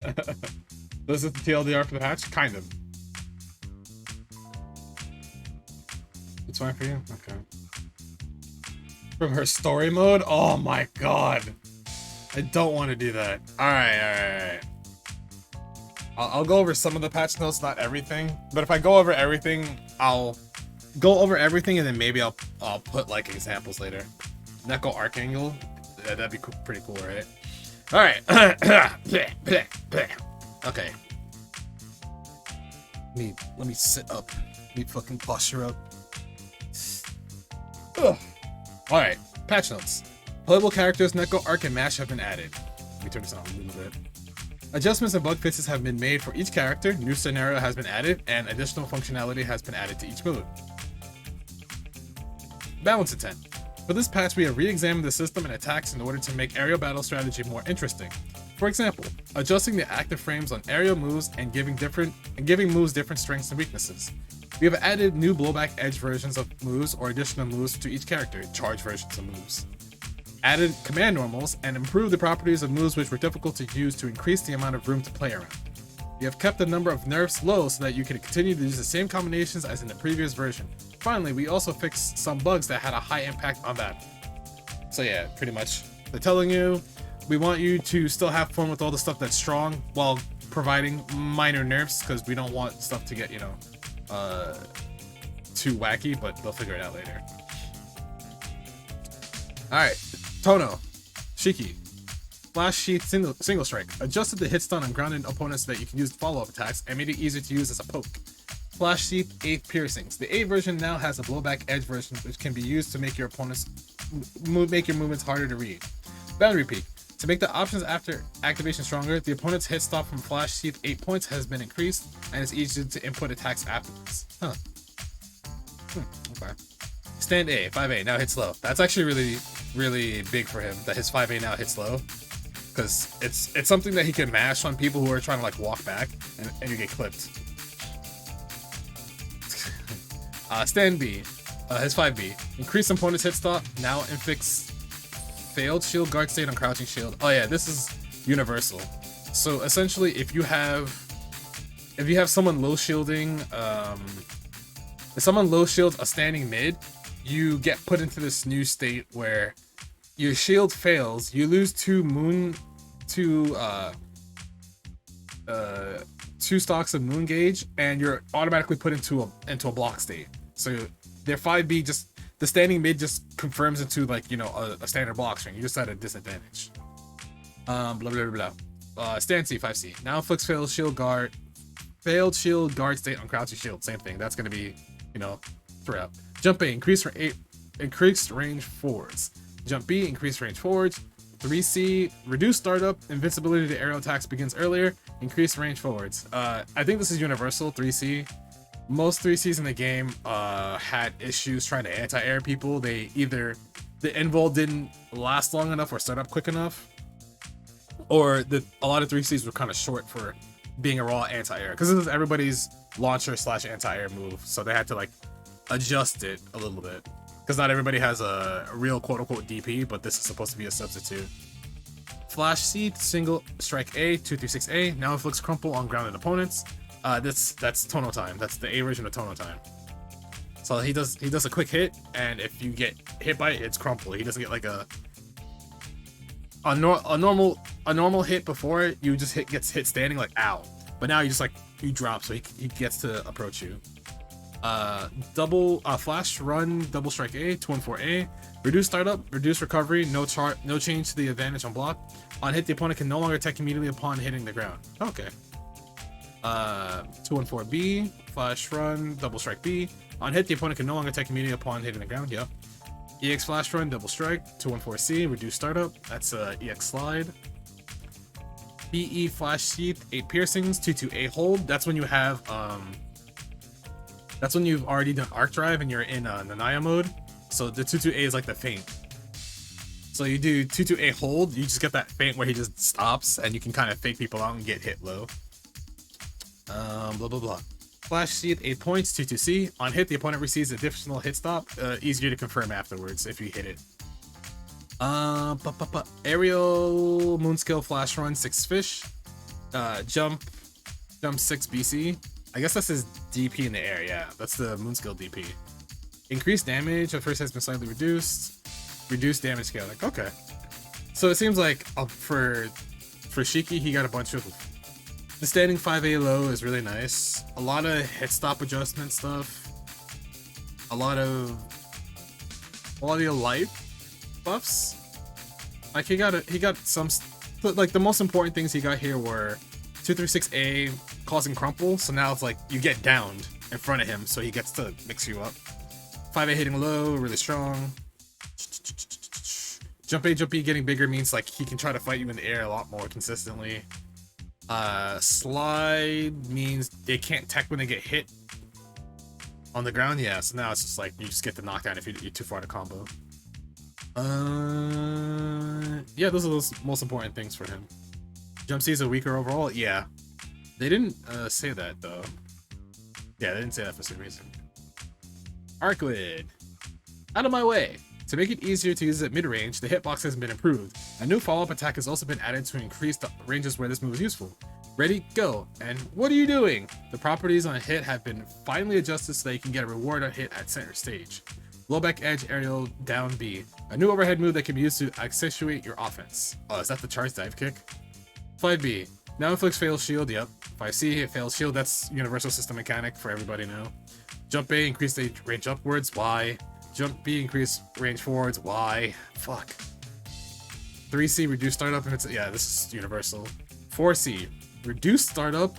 This is the TLDR for the patch? Kind of. It's fine for you? Okay. From her story mode? Oh my god. I don't want to do that. Alright. I'll go over some of the patch notes, not everything. But if I go over everything, I'll go over everything and then maybe I'll put like examples later. Neco Archangel? Yeah, that'd be pretty cool, right? Alright. Okay. Let me sit up. Let me fucking posture up. Alright, patch notes. Playable characters Neco, Arc, and Mash have been added. Let me turn this on a little bit. Adjustments and bug fixes have been made for each character, new scenario has been added, and additional functionality has been added to each mode. Balance intent. For this patch, we have re-examined the system and attacks in order to make aerial battle strategy more interesting. For example, adjusting the active frames on aerial moves and giving moves different strengths and weaknesses. We have added new blowback edge versions of moves or additional moves to each character, charge versions of moves. Added command normals and improved the properties of moves which were difficult to use to increase the amount of room to play around. We have kept the number of nerfs low so that you can continue to use the same combinations as in the previous version. Finally, we also fixed some bugs that had a high impact on that. So yeah, pretty much. They're telling you, we want you to still have fun with all the stuff that's strong while providing minor nerfs because we don't want stuff to get, too wacky, but they'll figure it out later. Alright, Tohno Shiki. Flash Sheath single strike. Adjusted the hit stun on grounded opponents so that you can use follow-up attacks and made it easier to use as a poke. Flash Sheath 8 piercings. The 8 version now has a blowback edge version which can be used to make your movements harder to read. Boundary Peak. To make the options after activation stronger, the opponent's hit stop from Flash Sheath 8 points has been increased and it's easier to input attacks afterwards. Okay. Stand A, 5A, now hits low. That's actually really big for him that his 5A now hits low. Because it's something that he can mash on people who are trying to like walk back and you get clipped. Stand B, his 5B. Increase opponent's hit stop, now inflicts failed shield guard state on crouching shield. Oh yeah, this is universal. So essentially if you have someone low shielding, if someone low shields a standing mid, you get put into this new state where your shield fails, you lose two stocks of moon gauge, and you're automatically put into a block state. So their 5B the standing mid just confirms into like a standard block string. You just at a disadvantage. Blah blah blah. Stand C 5C. Now inflicts failed shield guard state on crouching shield. Same thing. That's gonna be throughout. Jump A, increased range forwards. Jump B, increased range forwards. 3C, reduce startup, invincibility to aerial attacks begins earlier, increased range forwards. I think this is universal, 3C. Most 3Cs in the game had issues trying to anti-air people. Either the invul didn't last long enough or start up quick enough, or a lot of 3Cs were kind of short for being a raw anti-air. Because this is everybody's launcher / anti-air move, so they had to like adjust it a little bit. Because not everybody has a real quote-unquote DP, but this is supposed to be a substitute. Flash C, single strike A, 236A, now inflicts crumple on grounded opponents. That's Tohno time. That's the A version of Tohno time. So he does a quick hit, and if you get hit by it, it's crumple. He doesn't get like a normal hit before it. You just gets hit standing like ow. But now you drop, so he gets to approach you. Flash run double strike A, 214A, reduce startup, reduce recovery, no change to the advantage on block. On hit, the opponent can no longer attack immediately upon hitting the ground. Okay. 214B, flash run double strike B. On hit, the opponent can no longer attack immediately upon hitting the ground. Yep. EX flash run double strike, 214C, reduce startup. That's EX slide. BE flash sheath, 8 piercings, 22A hold. That's when you have that's when you've already done arc drive and you're in Nanaya mode. So the 22A is like the feint. So you do 22A hold, you just get that feint where he just stops and you can kind of fake people out and get hit low. Blah blah blah. Flash Sheath 8 points, 22C. On hit, the opponent receives additional hit stop. Easier to confirm afterwards if you hit it. Aerial Moonscale Flash Run 6 fish. Jump 6 BC. I guess that's his DP in the air. Yeah, that's the moon skill DP. Increased damage at first has been slightly reduced. Reduced damage scale. Like, okay. So it seems like for Shiki, he got a bunch of the standing 5A low is really nice. A lot of hit stop adjustment stuff. A lot of quality of life buffs. Like he got some, like the most important things he got here were 236A causing crumple. So now it's like you get downed in front of him, so he gets to mix you up. 5A hitting low, really strong. Jump A, jump B getting bigger means like he can try to fight you in the air a lot more consistently. Slide means they can't tech when they get hit on the ground. Yeah, so now it's just like you just get the knockdown if you're too far to combo. Yeah, those are the most important things for him. Jump C is a weaker overall. Yeah, they didn't say that though. Yeah, they didn't say that for some reason. Arcueid, out of my way. To make it easier to use at mid-range, the hitbox has been improved. A new follow-up attack has also been added to increase the ranges where this move is useful. Ready, go. And what are you doing? The properties on a hit have been finally adjusted so that you can get a reward on hit at center stage. Blowback edge, aerial, down B. A new overhead move that can be used to accentuate your offense. Oh, is that the charge dive kick? 5B. Now inflicts fail shield, yep. 5C, it fails shield, that's universal system mechanic for everybody now. Jump A, increase the range upwards, Y. Jump B, increase range forwards, Y. Fuck. 3C, reduce startup, and it's, yeah, this is universal. 4C, reduce startup,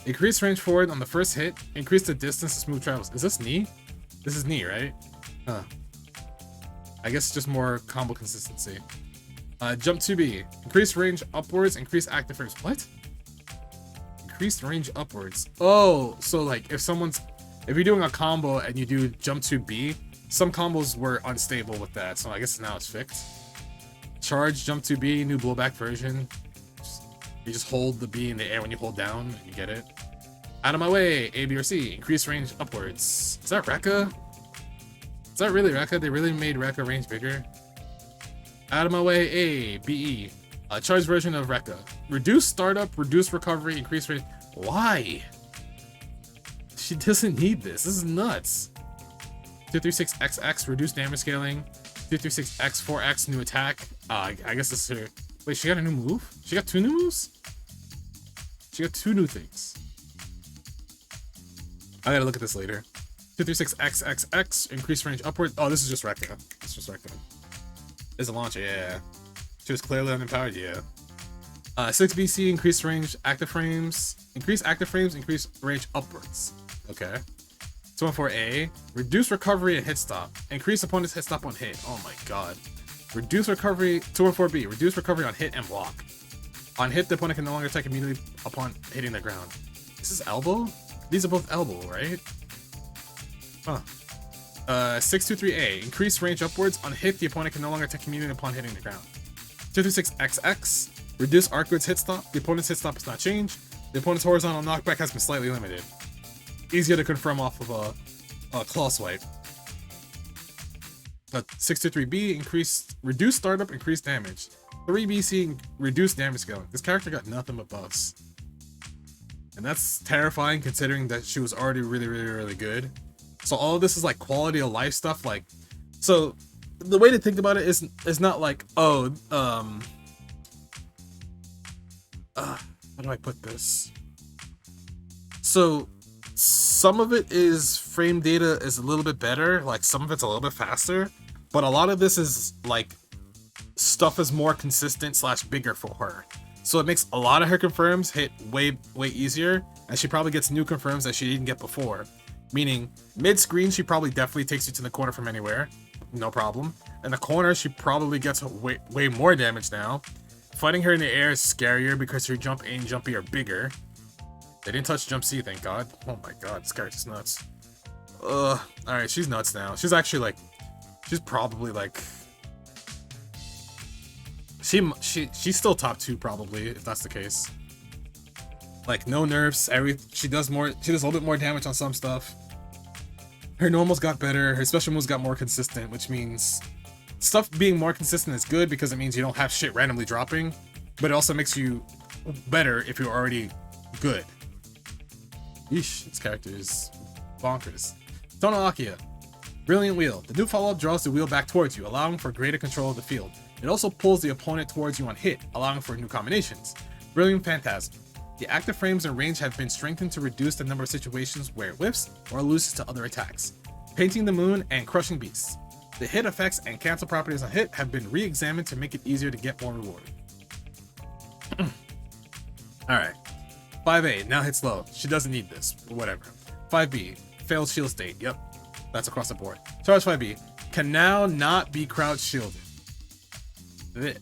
increase range forward on the first hit, increase the distance to smooth travels. Is this knee? This is knee, right? Huh. I guess just more combo consistency. Jump 2B, increase range upwards, increase active frames. What? Increased range upwards. Oh, so like if you're doing a combo and you do jump 2B, some combos were unstable with that, so I guess now it's fixed. Charge, jump 2B, new blowback version. You just hold the B in the air when you hold down, and you get it. Out of my way, A, B, or C. Increase range upwards. Is that Rekka? Is that really Rekka? They really made Rekka range bigger. Out of my way, A, B, E. A charge version of Rekka. Reduce startup, reduce recovery, increase range. Why? She doesn't need this. This is nuts. 236XX, reduce damage scaling. 236X, 4X, new attack. I guess this is her. Wait, she got a new move? She got 2 new moves? She got 2 new things. I gotta look at this later. 236XXX, increase range upward. Oh, this is just Rekka. It's just Rekka. It's a launcher, yeah. She was clearly unempowered, yeah. 6BC, increase range, active frames. Increase active frames, increase range upwards. Okay. 214A, reduce recovery and hit stop. Increase opponent's hit stop on hit. Oh my god. Reduce recovery. 214B, reduce recovery on hit and block. On hit, the opponent can no longer attack immediately upon hitting the ground. This is elbow? These are both elbow, right? Huh. 623A, increase range upwards. On hit, the opponent can no longer attack immediately upon hitting the ground. 236XX, reduce Arcueid's hit stop. The opponent's hit stop has not changed. The opponent's horizontal knockback has been slightly limited. Easier to confirm off of a claw swipe. 623B, reduce startup, increase damage. 3BC, reduce damage scaling. This character got nothing but buffs. And that's terrifying considering that she was already really good. So all of this is like quality of life stuff. Like, so the way to think about it is not like, oh, how do I put this? So some of it is frame data is a little bit better, like some of it's a little bit faster, but a lot of this is like stuff is more consistent / bigger for her. So it makes a lot of her confirms hit way easier, and she probably gets new confirms that she didn't get before. Meaning mid-screen, she probably definitely takes you to the corner from anywhere, no problem. In the corner, she probably gets way more damage now. Fighting her in the air is scarier because her jump A and jump B are bigger. They didn't touch jump C, thank god. Oh my god, this character's nuts. Alright, she's nuts now. She's actually like, she's probably like, she's still top 2 probably, if that's the case. Like no nerfs, she does a little bit more damage on some stuff. Her normals got better, her special moves got more consistent, which means stuff being more consistent is good because it means you don't have shit randomly dropping, but it also makes you better if you're already good. Yeesh, this character is bonkers. Tohno Akiha. Brilliant Wheel. The new follow-up draws the wheel back towards you, allowing for greater control of the field. It also pulls the opponent towards you on hit, allowing for new combinations. Brilliant Phantasm. The active frames and range have been strengthened to reduce the number of situations where it whiffs or loses to other attacks. Painting the Moon and Crushing Beasts. The hit effects and cancel properties on hit have been re-examined to make it easier to get more reward. Alright. 5A, now hits low. She doesn't need this, but whatever. 5B, failed shield state. Yep, that's across the board. Charge 5B, can now not be crouch shielded.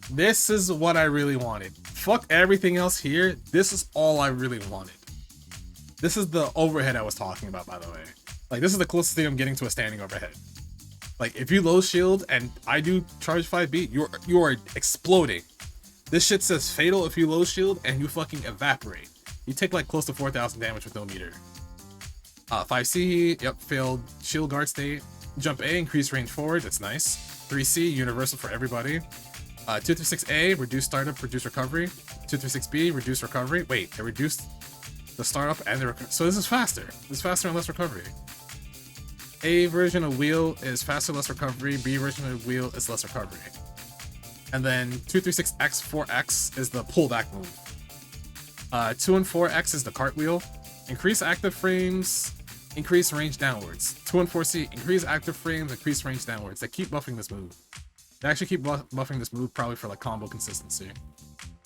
This is what I really wanted. Fuck everything else here. This is all I really wanted. This is the overhead I was talking about, by the way. Like, this is the closest thing I'm getting to a standing overhead. Like, if you low shield and I do charge 5B, you are exploding. This shit says fatal if you low shield and you fucking evaporate. You take like close to 4,000 damage with no meter. 5C, yep, failed shield guard state. Jump A, increase range forward, that's nice. 3C, universal for everybody. 236A, reduce startup, reduce recovery. 236B, reduce recovery. Wait, they reduced the startup and the recovery. So this is faster. This is faster and less recovery. A version of wheel is faster, less recovery. B version of wheel is less recovery. And then 236X, 4X is the pullback move. 2 and 4X is the cartwheel. Increase active frames, increase range downwards. 2 and 4C, increase active frames, increase range downwards. They keep buffing this move. They actually keep buffing this move probably for like combo consistency.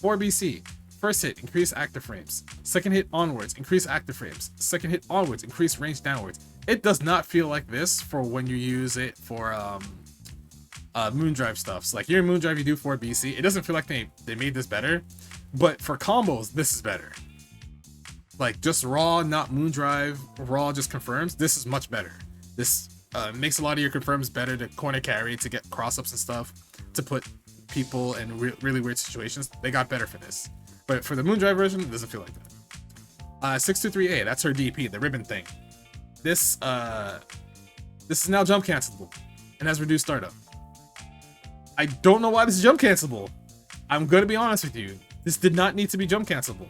4BC, first hit, increase active frames. Second hit onwards, increase active frames. Second hit onwards, increase range downwards. It does not feel like this for when you use it for Moondrive stuff. So like here in Moondrive you do 4BC. It doesn't feel like they made this better, but for combos this is better. Like just raw, not Moondrive, raw just confirms. This is much better. This makes a lot of your confirms better to corner carry, to get cross-ups and stuff, to put people in really weird situations. They got better for this. But for the Moondrive version, it doesn't feel like that. 623A, that's her DP, the ribbon thing. This is now jump cancelable and has reduced startup. I don't know why this is jump cancelable. I'm gonna be honest with you. This did not need to be jump cancelable.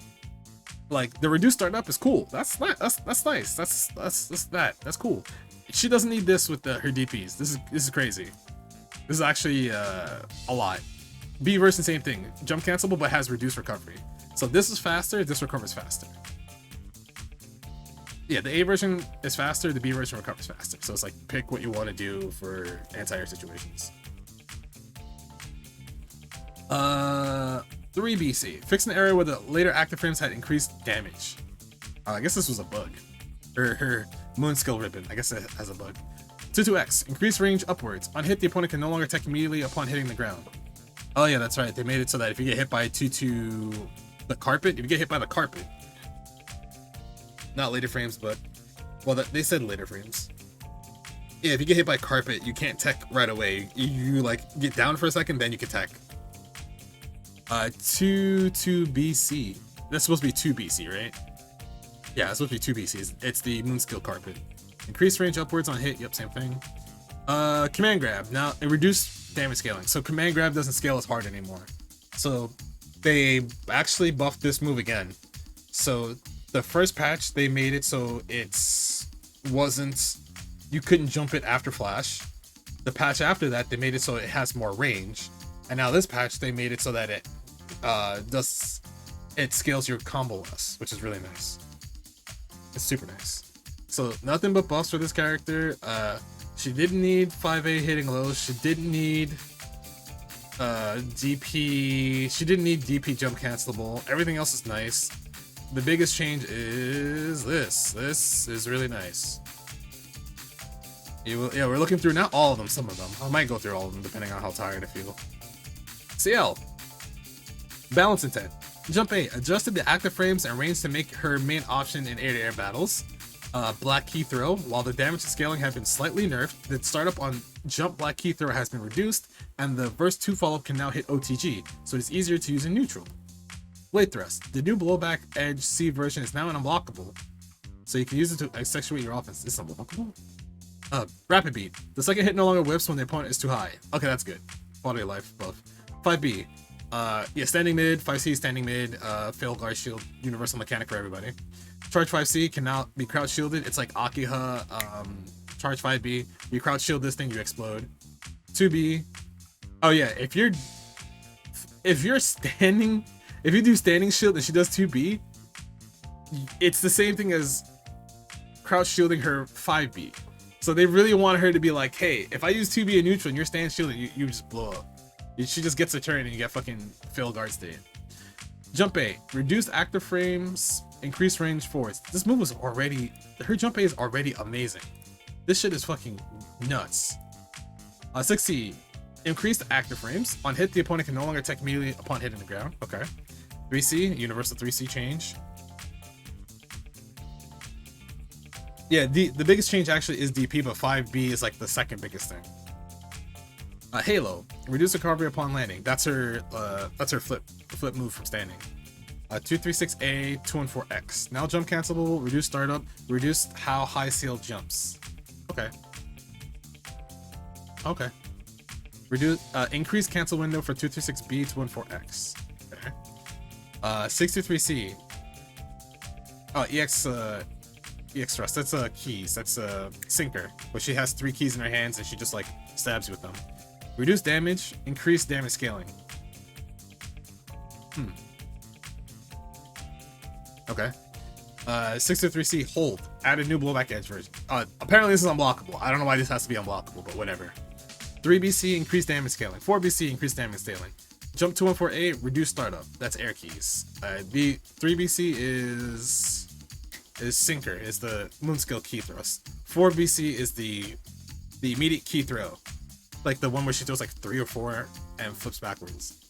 Like the reduced startup is cool. That's nice. That's cool. She doesn't need this with her DPs. This is crazy. This is actually a lot. B version, same thing. Jump cancelable, but has reduced recovery. So this is faster. This recovers faster. Yeah, the A version is faster. The B version recovers faster. So it's like pick what you want to do for anti-air situations. 3BC. Fix an area where the later active frames had increased damage. I guess this was a bug. Her moon skill ribbon. I guess it has a bug. 22X. Increase range upwards. On hit, the opponent can no longer attack immediately upon hitting the ground. Oh yeah, that's right. They made it so that if you get hit by the carpet, if you get hit by the carpet, not later frames, but well, they said later frames. Yeah, if you get hit by carpet, you can't tech right away. You like get down for a second, then you can tech. 2BC. That's supposed to be 2BC, right? Yeah, it's supposed to be 2BC. It's the moon skill carpet. Increase range upwards on hit. Yep, same thing. Command grab. Now it reduced damage scaling, so command grab doesn't scale as hard anymore. So they actually buffed this move again. So the first patch they made it so you couldn't jump it after flash. The patch after that they made it so it has more range, and now this patch they made it so that it scales your combo less, which is really nice. It's super nice. So nothing but buffs for this character. She didn't need 5A hitting low. She didn't need DP. She didn't need DP jump cancelable. Everything else is nice. The biggest change is this. This is really nice. Yeah, we're looking through not all of them, some of them. I might go through all of them depending on how tired I feel. Ciel. Balance intent. Jump A. Adjusted the active frames and range to make her main option in air-to-air battles. Black key throw. While the damage scaling have been slightly nerfed, the startup on jump black key throw has been reduced, and the burst 2 follow-up can now hit OTG, so it's easier to use in neutral. Blade thrust. The new blowback edge C version is now unblockable, so you can use it to effectuate your offense. Is this unblockable? Rapid beat. The second hit no longer whips when the opponent is too high. Okay, that's good. Quality of life buff. 5B. Yeah, standing mid, 5C standing mid, fail guard shield, universal mechanic for everybody. Charge 5C can now be crouch shielded. It's like Akiha, charge 5B. You crouch shield this thing, you explode. 2B. Oh yeah, if you're standing, if you do standing shield and she does 2B, it's the same thing as crouch shielding her 5B. So they really want her to be like, hey, if I use 2B in neutral and you're stand shielded, you just blow up. She just gets a turn and you get fucking fail guard state. Jump A, reduced active frames, increased range forwards. This move was already, her jump A is already amazing. This shit is fucking nuts. 6C, increased active frames. On hit, the opponent can no longer attack immediately upon hitting the ground. Okay. 3C, universal 3C change. Yeah, the biggest change actually is DP, but 5B is like the second biggest thing. Halo, reduce recovery upon landing. That's her flip move from standing. 236A, 214X. Now jump cancelable, reduce startup, reduce how high Ciel jumps. Okay. Okay. Reduce increase cancel window for 236B, 214X. Okay. 623C. Oh, EX thrust. That's keys. That's sinker. But she has 3 keys in her hands and she just like stabs you with them. Reduce damage, increase damage scaling. Okay. 623C, hold. Add a new blowback edge version. Apparently this is unblockable. I don't know why this has to be unblockable, but whatever. 3BC, increase damage scaling. 4BC, increase damage scaling. Jump 214A, reduce startup. That's air keys. The 3BC is sinker, is the moon skill key thrust. 4BC is the immediate key throw. Like the one where she throws like 3 or 4 and flips backwards.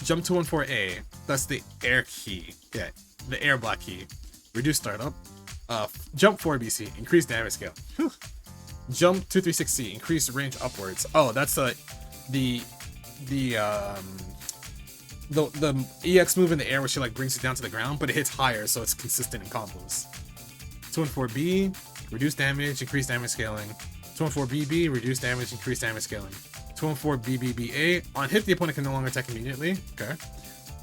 Jump 214A, that's the air key. Yeah, the air block key. Reduce startup. Jump 4BC, increase damage scale. Whew. Jump 236C, increase range upwards. Oh, that's the EX move in the air where she like brings it down to the ground, but it hits higher, so it's consistent in combos. 214B, reduce damage, increase damage scaling. 214BB, reduce damage, increase damage scaling. 214BBBA, on hit the opponent can no longer attack immediately. Okay.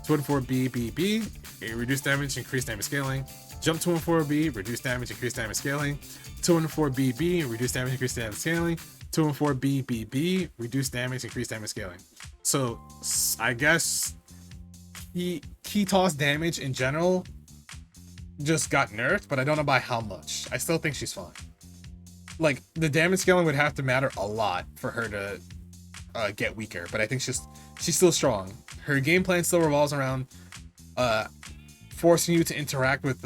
214BBB, reduce damage, increase damage scaling. Jump 214B, reduce damage, increase damage scaling. 214BB, reduce damage, increase damage scaling. 214BBB, reduce damage, increase damage scaling. So I guess key toss damage in general just got nerfed, but I don't know by how much. I still think she's fine. Like the damage scaling would have to matter a lot for her to get weaker, but I think she's still strong. Her game plan still revolves around forcing you to interact with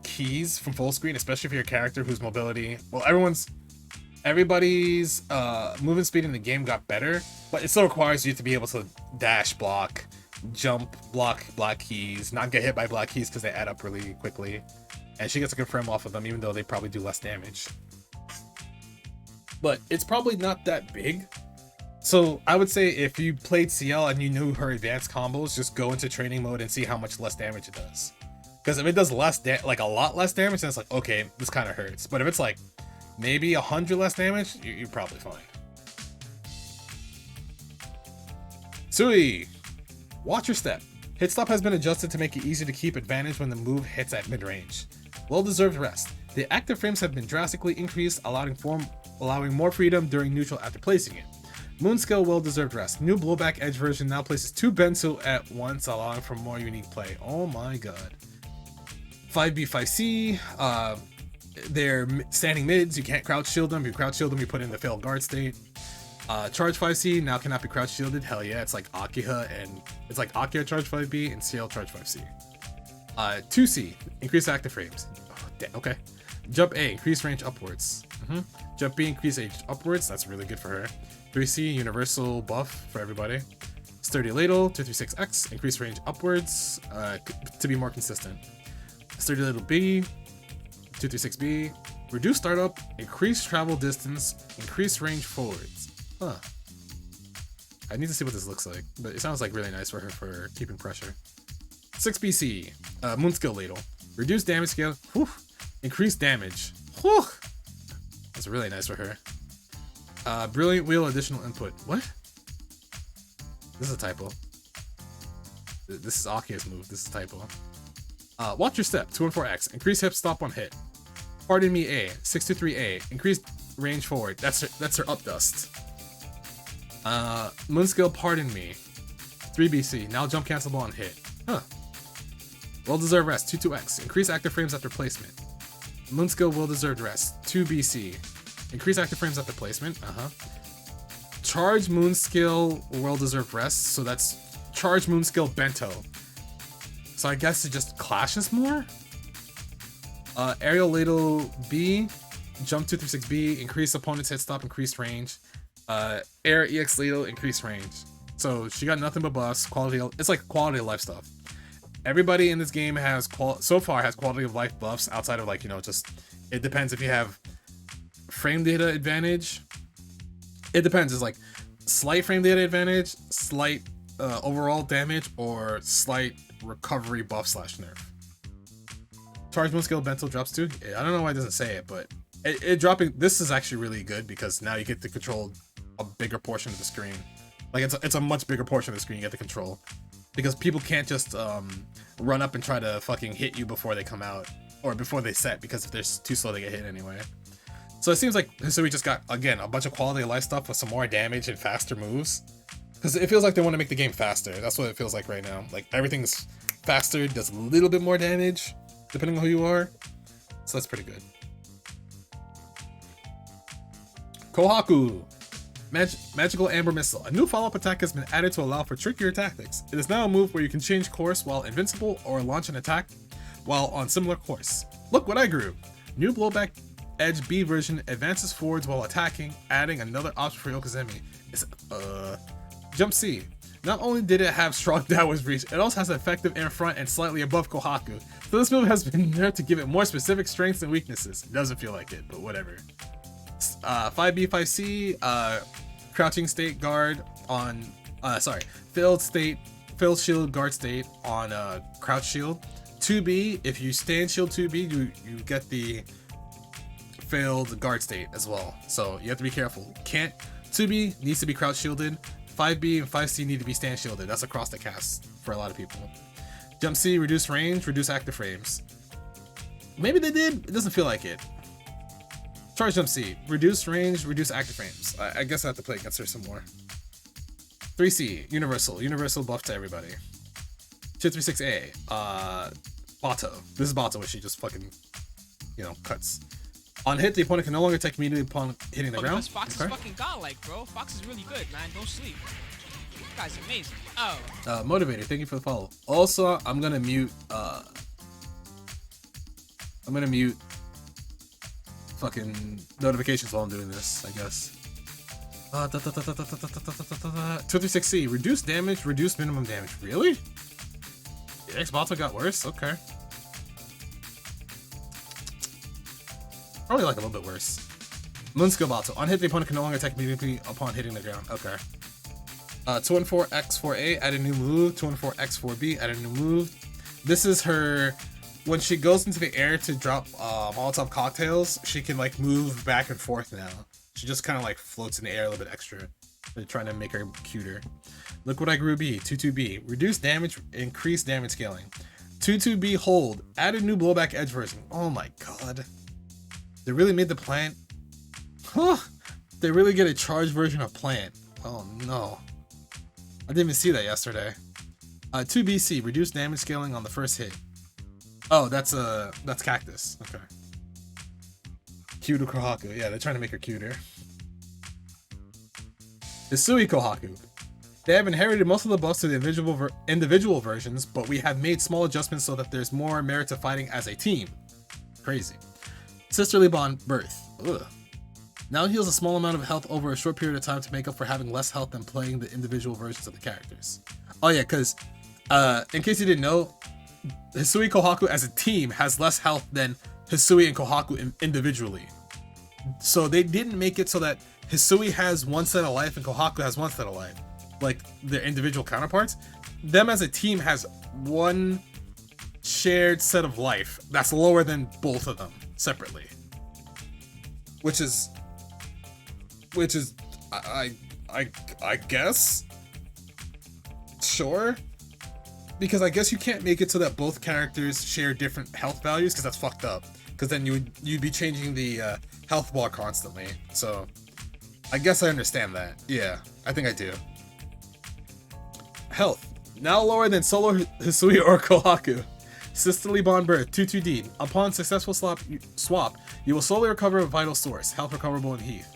keys from full screen, especially for your character whose mobility, well, everybody's movement speed in the game got better, but it still requires you to be able to dash block, jump, block keys, not get hit by block keys because they add up really quickly. And she gets to confirm off of them, even though they probably do less damage. But it's probably not that big. So I would say if you played Ciel and you knew her advanced combos, just go into training mode and see how much less damage it does. Because if it does less, like a lot less damage, then it's like, okay, this kind of hurts. But if it's like maybe 100 less damage, you're probably fine. Sui, watch your step. Hit stop has been adjusted to make it easier to keep advantage when the move hits at mid-range. Well-deserved rest. The active frames have been drastically increased, allowing more freedom during neutral after placing it. Moonscale well-deserved rest. New blowback edge version now places 2 Bensu at once, allowing for more unique play. Oh my god. 5B, 5C. They're standing mids. You can't crouch shield them. If you crouch shield them, you put in the failed guard state. Charge 5C now cannot be crouch shielded. Hell yeah, it's like Akiha and it's like Akiha charge 5B and Ciel charge 5C. 2C, increase active frames. Oh, okay. Jump A, increase range upwards. Jump B, increase range upwards. That's really good for her. 3C, universal buff for everybody. Sturdy ladle, 236X, increase range upwards to be more consistent. Sturdy ladle B, 236B, reduce startup, increase travel distance, increase range forwards. Huh. I need to see what this looks like, but it sounds like really nice for her for keeping pressure. 6BC, Moonskill Ladle. Reduce damage scale. Whew. Increase damage. Whew. That's really nice for her. Brilliant Wheel additional input. What? This is a typo. This is Akiha's move. This is a typo. Watch your step. 214X. Increase hip stop on hit. Pardon me A. 623A. Increase range forward. That's her up dust. Moon skill. Pardon me. 3BC. Now jump cancelable on hit. Huh. Well deserved rest. 22X. Increase active frames after placement. Moon skill. Well deserved rest. 2BC. Increase active frames after placement. Charge moon skill. Well deserved rest. So that's charge moon skill bento. So I guess it just clashes more. Aerial ladle B, jump 236B, increase opponent's hit stop, increased range. Air EX ladle, increased range. So she got nothing but buffs. It's like quality of life stuff. Everybody in this game has so far has quality of life buffs outside of like, you know, just it depends if you have frame data advantage. It depends. It's like slight frame data advantage, slight overall damage, or slight recovery buff / nerf. Charge moon skill bento drops too. I don't know why it doesn't say it, but it dropping. This is actually really good because now you get to control a bigger portion of the screen. Like it's a much bigger portion of the screen you get to control because people can't just run up and try to fucking hit you before they come out or before they set, because if they're too slow they get hit anyway. So it seems like Hisui just got, again, a bunch of quality of life stuff with some more damage and faster moves. Because it feels like they want to make the game faster. That's what it feels like right now. Like everything's faster, does a little bit more damage, depending on who you are. So that's pretty good. Kohaku. Magical Amber Missile. A new follow-up attack has been added to allow for trickier tactics. It is now a move where you can change course while invincible or launch an attack while on similar course. Look what I grew. New blowback edge B version advances forwards while attacking, adding another option for Yokozemi. Jump C. Not only did it have strong downwards reach, it also has effective in front and slightly above Kohaku. So this move has been nerfed to give it more specific strengths and weaknesses. It doesn't feel like it, but whatever. 5B, 5C, crouching state guard on, failed shield guard state on crouch shield. 2B, if you stand shield 2B, you get the failed guard state as well. So you have to be careful. 2B needs to be crouch shielded. 5B and 5C need to be stand shielded. That's across the cast for a lot of people. Jump C, reduce range, reduce active frames. Maybe they did. It doesn't feel like it. Charge jump C, reduce range, reduce active frames. I guess I have to play against her some more. 3C, universal buff to everybody. 236A, Bato. This is Bato, where she just fucking, cuts. On hit, the opponent can no longer attack immediately upon hitting the ground. Fox is fucking godlike, bro. Fox is really good, man. Don't sleep. This guy's amazing. Oh. Motivator, thank you for the follow. Also, I'm gonna mute fucking notifications while I'm doing this, I guess. 236C, reduce damage, reduce minimum damage. Really? The X-Bato got worse? Okay. Probably like a little bit worse. Moonskill Bato. On hit, the opponent can no longer attack immediately upon hitting the ground. Okay. 214X4A, add a new move. 214X4B, add a new move. This is her... When she goes into the air to drop Molotov cocktails, she can like move back and forth now. She just kind of like floats in the air a little bit extra. They're trying to make her cuter. Look what I grew B. 22B. Reduce damage, increase damage scaling. 22B hold. Add a new blowback edge version. Oh my god. They really made the plant. Huh. They really get a charged version of plant. Oh no. I didn't even see that yesterday. 2BC. Reduce damage scaling on the first hit. Oh, that's Cactus. Okay. Cute Kohaku. Yeah, they're trying to make her cuter. Hisui Kohaku. They have inherited most of the buffs to the individual versions, but we have made small adjustments so that there's more merit to fighting as a team. Crazy. Sisterly Bond Birth. Ugh. Now heals a small amount of health over a short period of time to make up for having less health than playing the individual versions of the characters. Oh yeah, because in case you didn't know, Hisui Kohaku as a team has less health than Hisui and Kohaku individually. So they didn't make it so that Hisui has one set of life and Kohaku has one set of life, like their individual counterparts. Them as a team has one shared set of life that's lower than both of them separately. Which is I guess sure. Because I guess you can't make it so that both characters share different health values, because that's fucked up. Because then you'd be changing the health bar constantly. So I guess I understand that. Yeah, I think I do. Health. Now lower than solo Hisui or Kohaku. Sisterly Bond Birth, 2-2D. Upon successful swap, you will slowly recover a vital source. Health recoverable in Heath.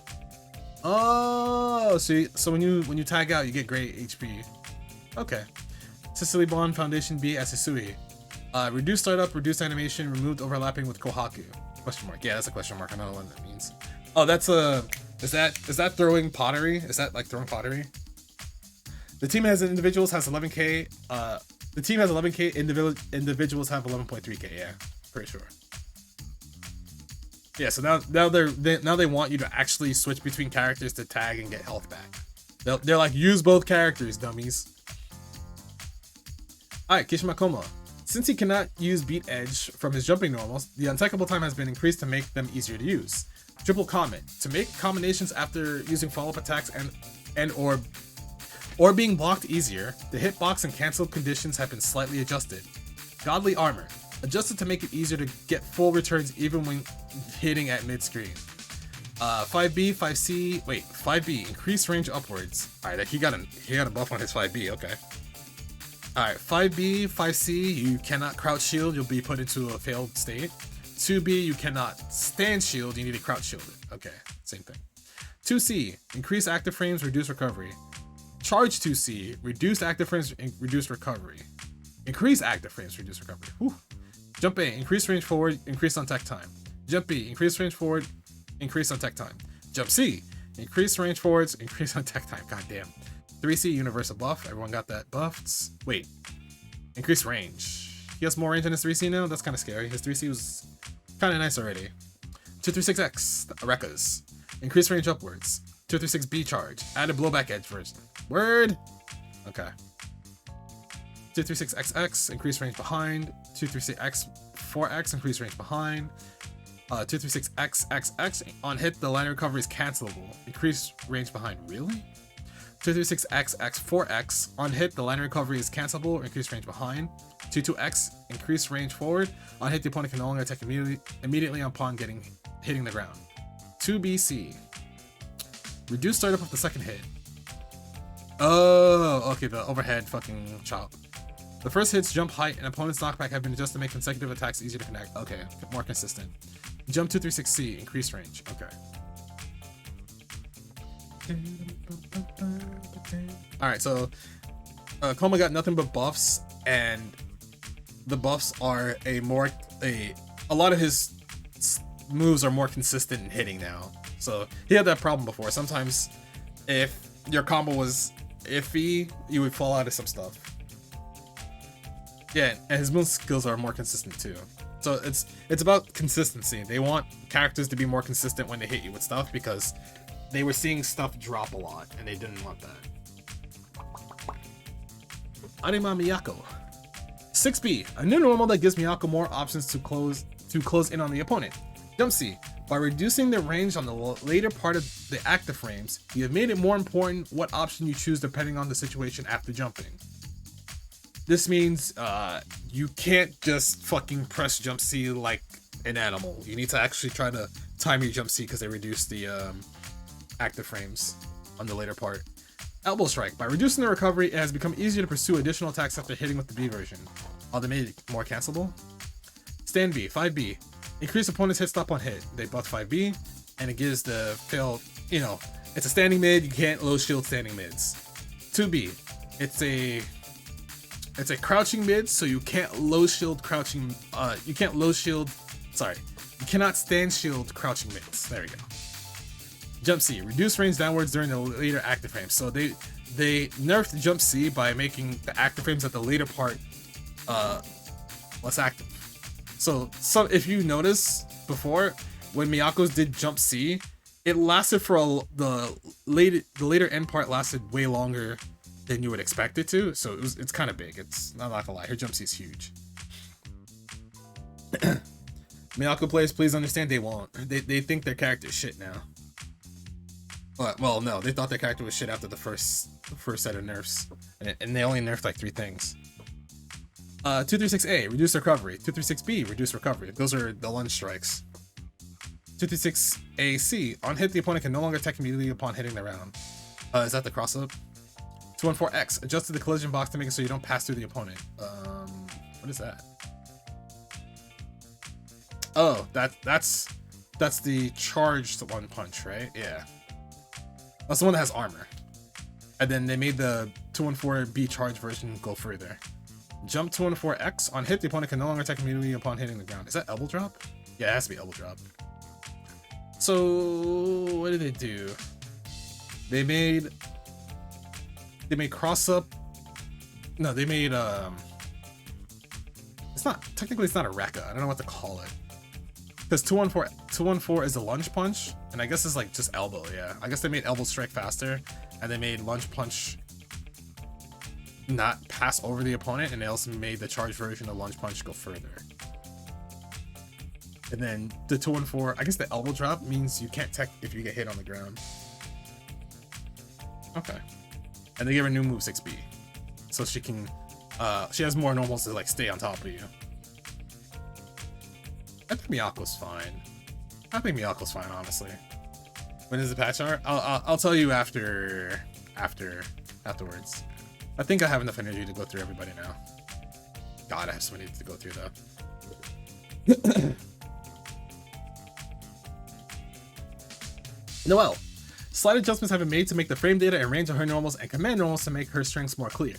Oh, so when you tag out, you get great HP. Okay. Sisterly Bond Foundation B as Hisui. Reduced startup, reduced animation, removed overlapping with Kohaku. Question mark. Yeah, that's a question mark. I don't know what that means. Oh, that's a. Is that throwing pottery? Is that like throwing pottery? The team has individuals has 11k. The team has 11k. Individuals have 11.3k. Yeah, pretty sure. Yeah, so now they want you to actually switch between characters to tag and get health back. They're like, use both characters, dummies. Alright, Kishima Kouma. Since he cannot use Beat Edge from his jumping normals, the untechable time has been increased to make them easier to use. Triple comment. To make combinations after using follow-up attacks or being blocked easier, the hitbox and cancel conditions have been slightly adjusted. Godly Armor. Adjusted to make it easier to get full returns even when hitting at mid-screen. 5B, 5C, wait, 5B, increased range upwards. Alright, he got a buff on his 5B, okay. Alright, 5B, 5C, you cannot crouch shield, you'll be put into a failed state. 2B, you cannot stand shield, you need to crouch shield it. Okay, same thing. 2C, increase active frames, reduce recovery. Charge 2C, reduce active frames, reduce recovery. Increase active frames, reduce recovery. Whew. Jump A, increase range forward, increase on tech time. Jump B, increase range forward, increase on tech time. Jump C, increase range forwards, increase on tech time. God damn. 3C, universal buff. Everyone got that buffed. Wait, increase range. He has more range than his 3C now? That's kind of scary. His 3C was kind of nice already. 236X, Rekkas. Increase range upwards. 236B charge. Added blowback edge version. Word! Okay. 236XX, increase range behind. 236X, 4X, increase range behind. 236XXX, on hit, the line recovery is cancelable. Increase range behind. Really? 236XX, 4X, on hit, the line recovery is cancelable. Increase range behind. 22X, increase range forward. On hit, the opponent can no longer attack immediately upon hitting the ground. 2BC, reduce startup of the second hit. Oh, okay, the overhead fucking chop. The first hit's jump height and opponent's knockback have been adjusted to make consecutive attacks easier to connect. Okay, more consistent. Jump 236C, increase range. Okay. Alright, so Kouma got nothing but buffs, and the buffs are a lot of his moves are more consistent in hitting now. So he had that problem before. Sometimes if your combo was iffy, you would fall out of some stuff. Yeah, and his move skills are more consistent too. So it's about consistency. They want characters to be more consistent when they hit you with stuff, because they were seeing stuff drop a lot and they didn't want that. Arima Miyako. 6B, a new normal that gives Miyako more options to close in on the opponent. Jump C. By reducing the range on the later part of the active frames, you have made it more important what option you choose depending on the situation after jumping. This means you can't just fucking press jump C like an animal. You need to actually try to time your jump C because they reduce the active frames on the later part. Elbow strike. By reducing the recovery, it has become easier to pursue additional attacks after hitting with the B version. Oh, they made it more cancelable. Stand B, 5B. Increase opponent's hit stop on hit. They buff 5B, and it gives the fail, it's a standing mid, you can't low shield standing mids. 2B, it's a crouching mid, so you can't low shield crouching, you cannot stand shield crouching mids. There we go. Jump C, reduce range downwards during the later active frames. So they nerfed Jump C by making the active frames at the later part less active. So if you notice before, when Miyako's did Jump C, it lasted for the later end part lasted way longer than you would expect it to. So it's kind of big. I'm not gonna lie, her Jump C is huge. Miyako players, please understand they won't. They think their character is shit now. But well, no, they thought their character was shit after the first set of nerfs, and they only nerfed like 3 things. 236A, reduce recovery. 236B, reduce recovery. Those are the lunge strikes. 236AC, on hit the opponent can no longer attack immediately upon hitting the round. Is that the cross up? 214X, adjusted the collision box to make it so you don't pass through the opponent. What is that? Oh, that's the charged one punch, right? Yeah. That's the one that has armor. And then they made the 214B charged version go further. Jump 214X, on hit the opponent can no longer attack immediately upon hitting the ground. Is that elbow drop? Yeah, it has to be elbow drop. So what did they do? They made cross up. No, they made it's not a Rekka. I don't know what to call it. Because 214 is a lunge punch, and I guess it's like just elbow, yeah. I guess they made elbow strike faster, and they made lunge punch not pass over the opponent, and they also made the charge version of lunge punch go further. And then the 214, I guess the elbow drop means you can't tech if you get hit on the ground. Okay. And they gave her new move 6B. So she can she has more normals to like stay on top of you. I think Miyako's fine. Honestly. When is the patch art? I'll tell you afterwards. I think I have enough energy to go through everybody now. God, I have so many to go through though. Noel. Slight adjustments have been made to make the frame data and range of her normals and command normals to make her strengths more clear.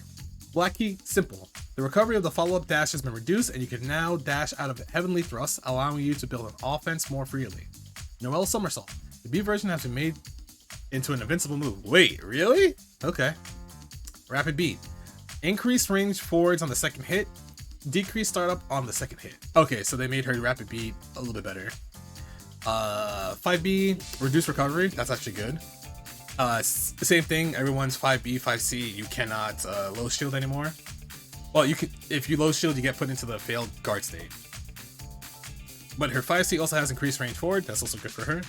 Black key, simple. The recovery of the follow-up dash has been reduced, and you can now dash out of heavenly thrust, allowing you to build an offense more freely. Noel somersault. The B version has been made into an invincible move. Wait, really? Okay. Rapid beat. Increased range forwards on the second hit. Decreased startup on the second hit. Okay, so they made her rapid beat a little bit better. 5B, reduce recovery. That's actually good. Same thing. Everyone's 5B, 5C. You cannot low shield anymore. Well, you can. If you low shield, you get put into the failed guard state. But her 5C also has increased range forward. That's also good for her.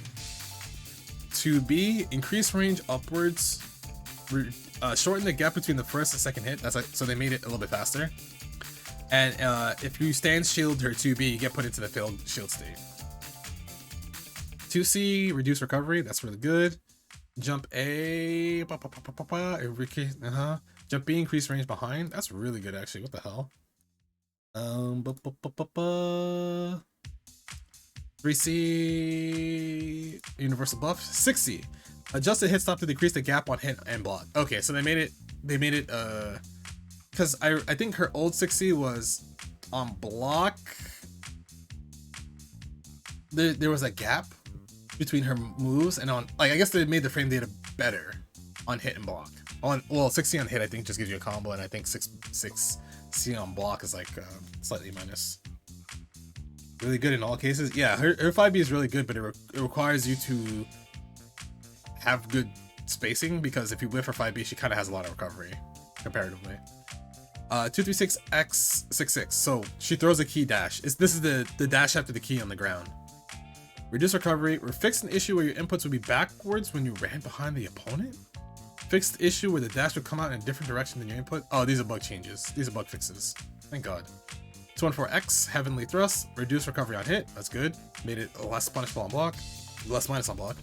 2B, increased range upwards. Shorten the gap between the first and second hit. That's like, so they made it a little bit faster. And if you stand shield her 2B, you get put into the failed shield state. 2C, reduce recovery. That's really good. Jump A, Jump B, increase range behind. That's really good, actually. What the hell? 3C, universal buff. 6C, adjust the hit stop to decrease the gap on hit and block. Okay, so they made it. Because I think her old 6C was on block. There was a gap between her moves, and on, like, I guess they made the frame data better on hit and block. Well, 6C on hit I think just gives you a combo, and I think 6C on block is like slightly minus. Really good in all cases. Yeah, her 5B is really good, but it requires you to have good spacing, because if you whiff her 5B, she kind of has a lot of recovery comparatively. 236X66. So she throws a key dash. This is the dash after the key on the ground. Reduce recovery. Or fix an issue where your inputs would be backwards when you ran behind the opponent. Fixed issue where the dash would come out in a different direction than your input. Oh, these are bug changes. These are bug fixes. Thank God. 214X, Heavenly Thrust. Reduce recovery on hit. That's good. Made it less punishable on block. Less minus on block.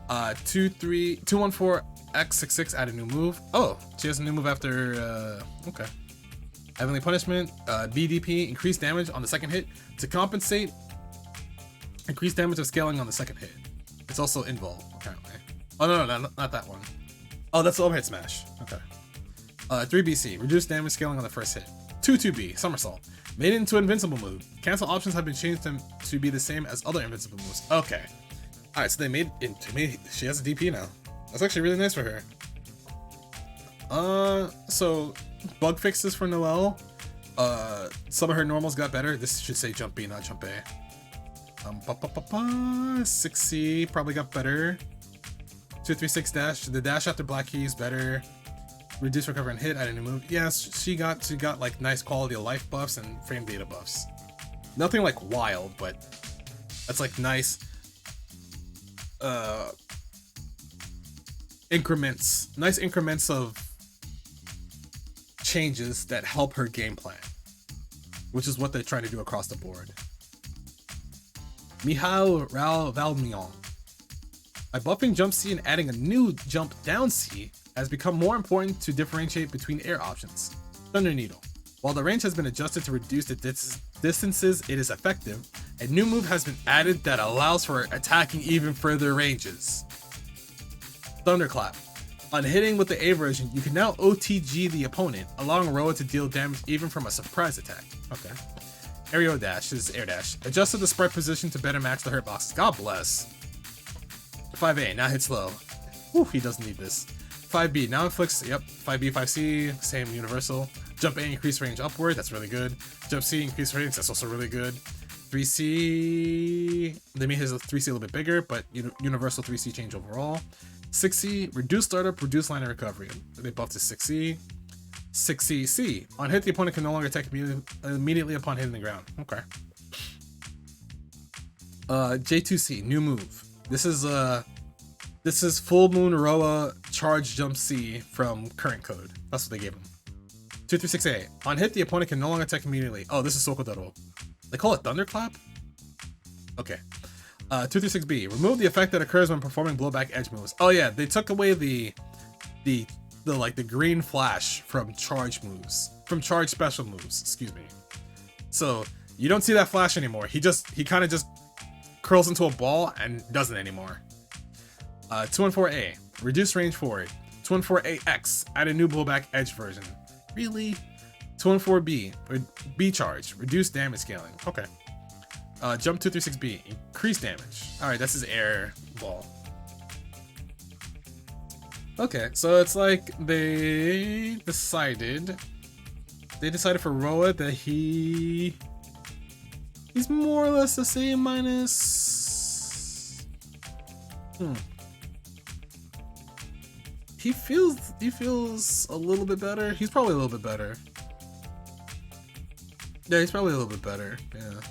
214X66 add a new move. Oh, she has a new move after. Okay. Heavenly Punishment. BDP, increase damage on the second hit. To compensate, increase damage of scaling on the second hit. It's also invul, apparently. Oh, no, not that one. Oh, that's the overhead smash. Okay. 3BC, reduce damage scaling on the first hit. 2B, Somersault. Made it into an invincible move. Cancel options have been changed to be the same as other invincible moves. Okay. Alright, so they made it to me. She has a DP now. That's actually really nice for her. So bug fixes for Noel. Some of her normals got better. This should say jump B, not jump A. 6C probably got better. 236 dash. The dash after black key is better. Reduce recovery and hit. I didn't move. Yes, she got like nice quality of life buffs and frame data buffs. Nothing like wild, but that's like nice. increments, nice increments of changes that help her game plan, which is what they're trying to do across the board. Roa Valdamjong. By buffing jump C and adding a new jump down C has become more important to differentiate between air options. Thunder Needle. While the range has been adjusted to reduce the distances it is effective, a new move has been added that allows for attacking even further ranges. Thunderclap. On hitting with the A version, you can now OTG the opponent, allowing Roa to deal damage even from a surprise attack. Okay. Aerial Dash is Air Dash. Adjusted the sprite position to better match the hurt boxes. God bless. 5A, now hits low. Whew, he doesn't need this. 5B, now inflicts, yep, 5B, 5C, same universal. Jump A, increase range upward, that's really good. Jump C, increase range, that's also really good. 3C, they made his 3C a little bit bigger, but universal 3C change overall. 6C, reduce startup, reduce line of recovery. They buffed to 6C. 6C, on hit, the opponent can no longer attack immediately upon hitting the ground. Okay. J2C, new move. This is Full Moon Roa Charge Jump C from current code. That's what they gave him. 236A, on hit, the opponent can no longer attack immediately. Oh, this is Sokodoro. They call it Thunderclap? Okay. 236B, remove the effect that occurs when performing blowback edge moves. Oh yeah, they took away the green flash from charge moves, from charge special moves, excuse me. So you don't see that flash anymore. He kind of just curls into a ball and doesn't anymore. 214A, reduce range forward. 214AX, add a new blowback edge version. Really? 214B, B charge, reduce damage scaling. Okay. Jump 236B, increase damage. Alright, that's his air ball. Okay, so it's like they decided for Roa that he's more or less the same minus. He feels a little bit better. He's probably a little bit better. Yeah, he's probably a little bit better. Yeah.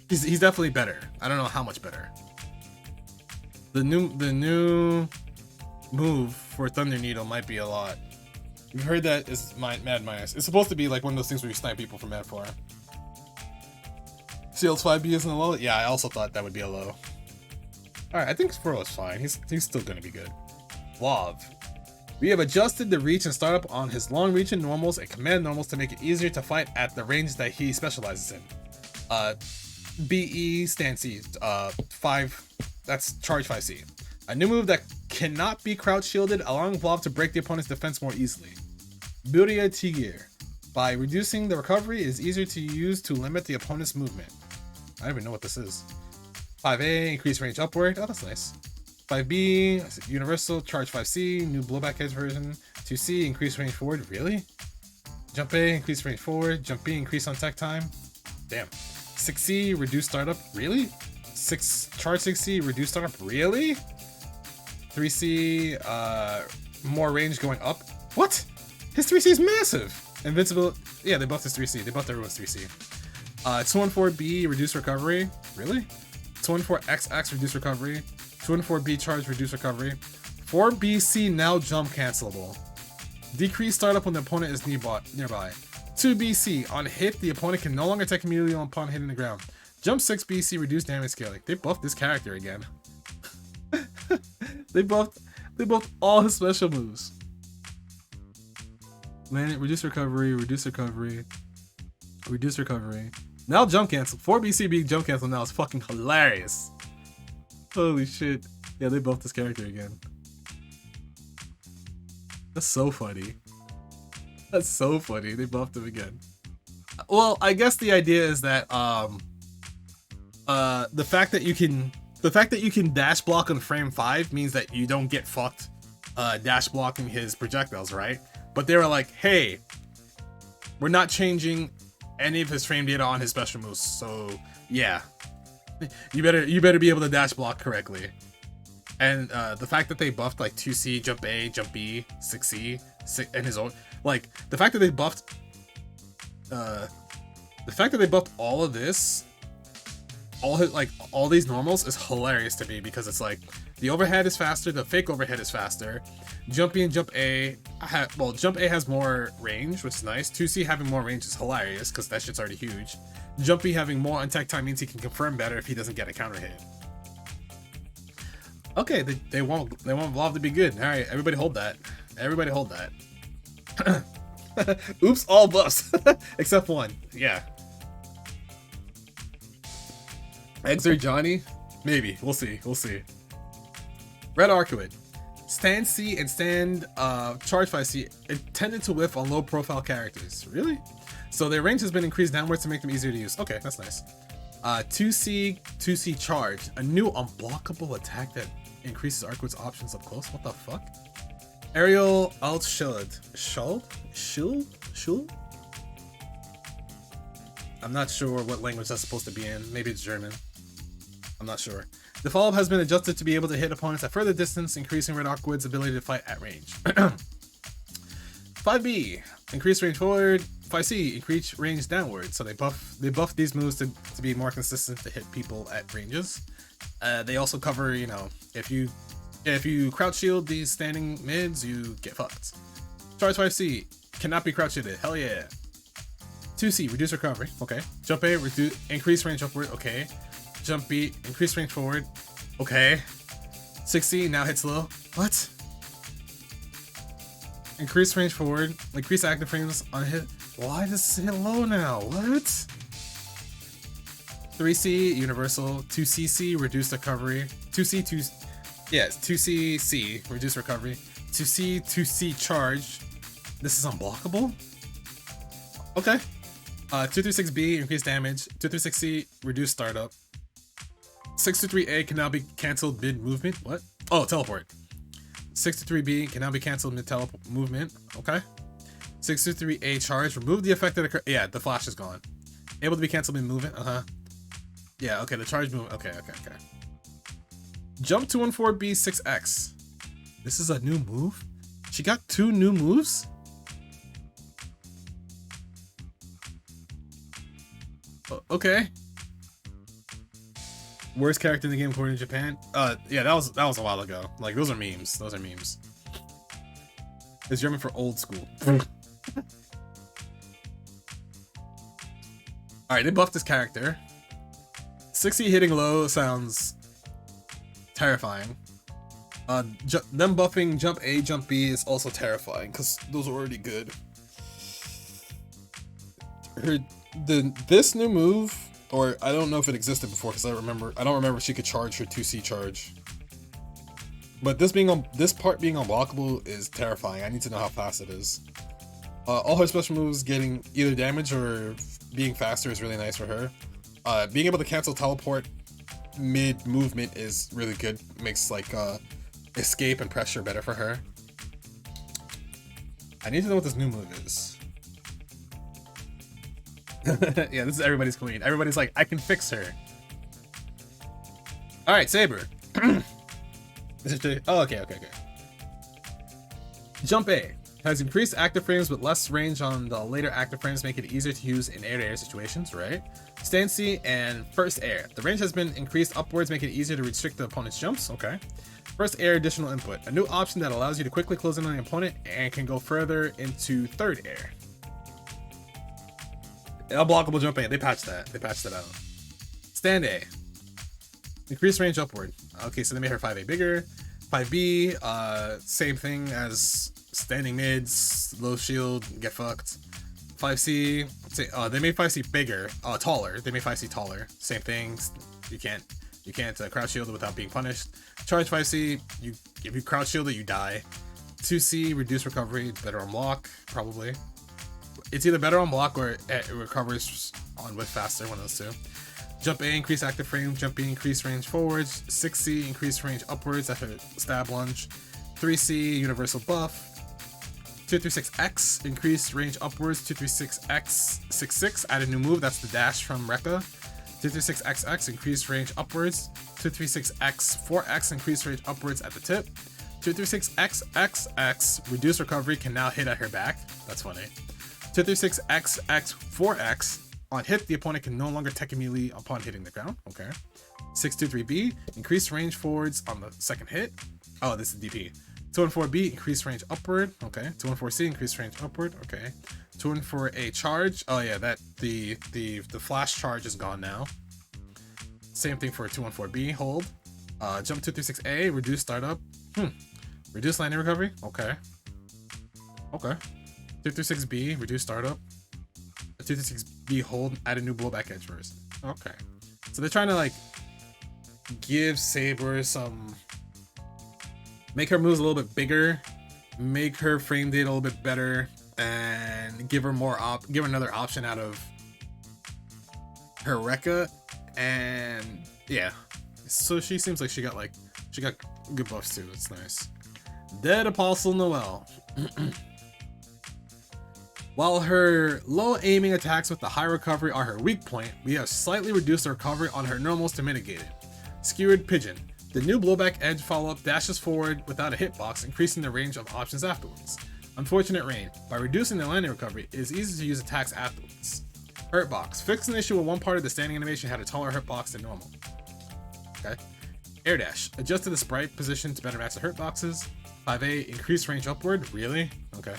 He's definitely better. I don't know how much better. The new move for Thunder Needle might be a lot. You've heard that is Mad Minus. It's supposed to be like one of those things where you snipe people from Mad 4. Ciel's 5B isn't a low? Yeah, I also thought that would be a low. Alright, I think Furrow is fine. He's still gonna be good. Vlov. We have adjusted the reach and startup on his long reach and normals and command normals to make it easier to fight at the range that he specializes in. BE stand C, 5, that's charge 5C. A new move that cannot be crouch shielded, allowing Vlov to break the opponent's defense more easily. Buria T-Gear. By reducing the recovery, it is easier to use to limit the opponent's movement. I don't even know what this is. 5A, increase range upward. Oh, that's nice. 5B, universal, charge 5C, new blowback edge version. 2C, increase range forward. Really? Jump A, increase range forward. Jump B, increase on tech time. Damn. 6C, reduce startup. Really? Charge 6C, reduce startup. Really? 3C, more range going up. What? His 3C is massive. Invincible. Yeah, they buffed his 3C. They buffed everyone's 3C. 214B, reduce recovery. Really? 214XX, reduce recovery. 214B, charge, reduce recovery. 4BC, now jump cancelable. Decrease startup when the opponent is nearby. 2BC, on hit, the opponent can no longer attack immediately upon hitting the ground. Jump 6BC, reduce damage scaling. They buffed this character again. They buffed all his special moves. Land, reduce recovery, reduce recovery, reduce recovery. Now jump cancel. 4BC being jump cancel now is fucking hilarious. Holy shit. Yeah, they buffed this character again. That's so funny. That's so funny. They buffed him again. Well, I guess the idea is that the fact that you can dash block on frame 5 means that you don't get fucked dash blocking his projectiles, right? But they were like, hey, we're not changing any of his frame data on his special moves, so yeah, you better be able to dash block correctly. And the fact that they buffed like 2C, jump A, jump B, 6C, and his own, like the fact that they buffed all of this, all these normals is hilarious to me because it's like the overhead is faster, the fake overhead is faster. Jump B and Jump A, Jump A has more range, which is nice. 2C having more range is hilarious because that shit's already huge. Jump B having more untech time means he can confirm better if he doesn't get a counter hit. Okay, they want Vlov to be good. All right, everybody hold that. Everybody hold that. Oops, all buffs except one. Yeah. Exer Johnny? Maybe. We'll see. We'll see. Red Arcueid. Stand C and stand Charge 5C intended to whiff on low profile characters. Really? So their range has been increased downwards to make them easier to use. Okay, that's nice. 2C Charge. A new unblockable attack that increases Arcueid's options up close. What the fuck? Aerial Alt Shield. Shield? I'm not sure what language that's supposed to be in. Maybe it's German. I'm not sure. The follow-up has been adjusted to be able to hit opponents at further distance, increasing Red Arcueid's ability to fight at range. 5B, increase range forward. 5C, increase range downward. So they buff these moves to be more consistent to hit people at ranges. They also cover, you know, if you crouch shield these standing mids, you get fucked. Charge 5C, cannot be crouch shielded. Hell yeah. 2C, reduce recovery. Okay. Jump A, increase range upward. Okay. Jump B, increase range forward. Okay. 6C, now hits low. What? Increase range forward. Increase active frames on hit. Why does it hit low now? What? 3C, universal. 2CC, reduce recovery. 2CC, reduce recovery. 2C charge. This is unblockable? Okay. 236B, increase damage. 236C, reduce startup. 623A can now be cancelled mid-movement. What? Oh, teleport. 623B can now be cancelled mid-teleport movement. Okay. 623A charge. Remove the effect of the... Yeah, the flash is gone. Able to be cancelled mid-movement. Uh-huh. Yeah, okay, the charge movement. Okay. Jump 214B 6X. This is a new move? She got 2 new moves? Okay. Worst character in the game according to Japan? Yeah, that was a while ago. Like, those are memes. Those are memes. It's German for old school. Alright, they buffed this character. 60 hitting low sounds terrifying. Them buffing Jump A, Jump B is also terrifying, because those are already good. This new move, or I don't know if it existed before because I don't remember if she could charge her 2C charge. But this part being unblockable is terrifying. I need to know how fast it is. All her special moves getting either damage or being faster is really nice for her. Being able to cancel teleport mid movement is really good. Makes like escape and pressure better for her. I need to know what this new move is. Yeah, this is everybody's queen. Everybody's like, I can fix her. Alright, Saber. Oh, okay. Jump A has increased active frames with less range on the later active frames, make it easier to use in air-to-air situations, right? Stand C and First Air. The range has been increased upwards, making it easier to restrict the opponent's jumps, okay. First Air additional input. A new option that allows you to quickly close in on the opponent and can go further into Third Air. Unblockable Jump A. They patched that. Out. Stand A. Increased range upward. Okay, so they made her 5A bigger. 5B, same thing as standing mids, low shield, get fucked. 5C, they made 5C bigger, taller. They made 5C taller. Same thing. You can't crouch shield it without being punished. Charge 5C, if you crouch shield it, you die. 2C, reduce recovery, better on block, probably. It's either better on block or it recovers on with faster, one of those two. Jump A, increase active frame. Jump B, increase range forwards. 6C, increase range upwards after stab lunge. 3C, universal buff. 236X, increase range upwards. 236X, 66, add a new move. That's the dash from Rekka. 236XX, increase range upwards. 236X, 4X, increase range upwards at the tip. 236XXX, reduce recovery, can now hit at her back. That's funny. 236XX, 4X, On hit, the opponent can no longer tech immediately upon hitting the ground. Okay. 623B, increase range forwards on the second hit. Oh, this is DP. 214B, increase range upward. Okay. 214C, increase range upward. Okay. 214A charge. Oh yeah, that the flash charge is gone now. Same thing for 214B, hold. Jump 236A, reduce startup. Reduce landing recovery. Okay. Okay. 236B, reduce startup. 236B, hold, add a new blowback edge version. Okay. So they're trying to like give Saber some, make her moves a little bit bigger, make her frame data a little bit better, and give her give her another option out of her Rekka. And yeah, so she seems like she got good buffs too. It's nice. Dead Apostle Noel. While her low aiming attacks with the high recovery are her weak point, we have slightly reduced the recovery on her normals to mitigate it. Skewered Pigeon. The new blowback edge follow-up dashes forward without a hitbox, increasing the range of options afterwards. Unfortunate Rain. By reducing the landing recovery, it is easy to use attacks afterwards. Hurtbox. Fixed an issue where one part of the standing animation had a taller hurtbox than normal. Okay. Air Dash. Adjusted the sprite position to better match the hurtboxes. 5A. Increase range upward. Really? Okay.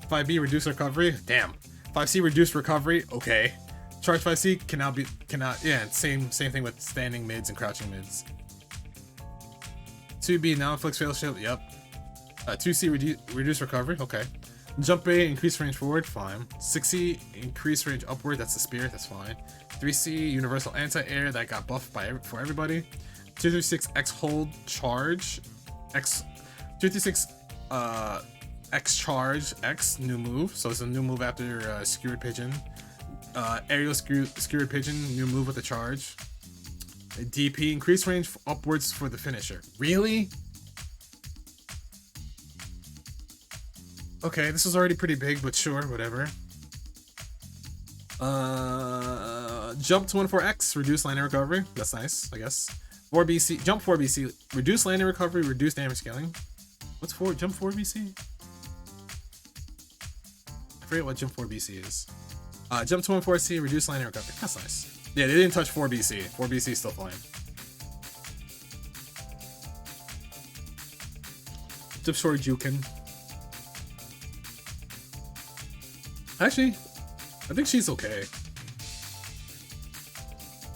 5B, reduce recovery. Damn. 5C, reduce recovery. Okay. Charge 5C cannot. Yeah, same thing with standing mids and crouching mids. 2B, now inflicts fail shield. Yep. 2C, reduce recovery. Okay. Jump A, increase range forward. Fine. 6C, increase range upward. That's the spear. That's fine. 3C, universal anti-air. That got buffed for everybody. 236 X hold charge. 236 X charge, X new move, so it's a new move after Skewered Pigeon. Aerial Skewered Pigeon, new move with a charge. DP, increase range upwards for the finisher. Really? Okay, this was already pretty big, but sure, whatever. Jump 214X, reduce landing recovery. That's nice, I guess. 4BC, jump 4BC, reduce landing recovery, reduce damage scaling. What's jump 4BC? I forget what jump 4BC is. Jump 214C, reduce landing recovery. That's nice. Yeah, they didn't touch 4BC. 4BC is still fine. Jump short Jukin. Actually, I think she's okay.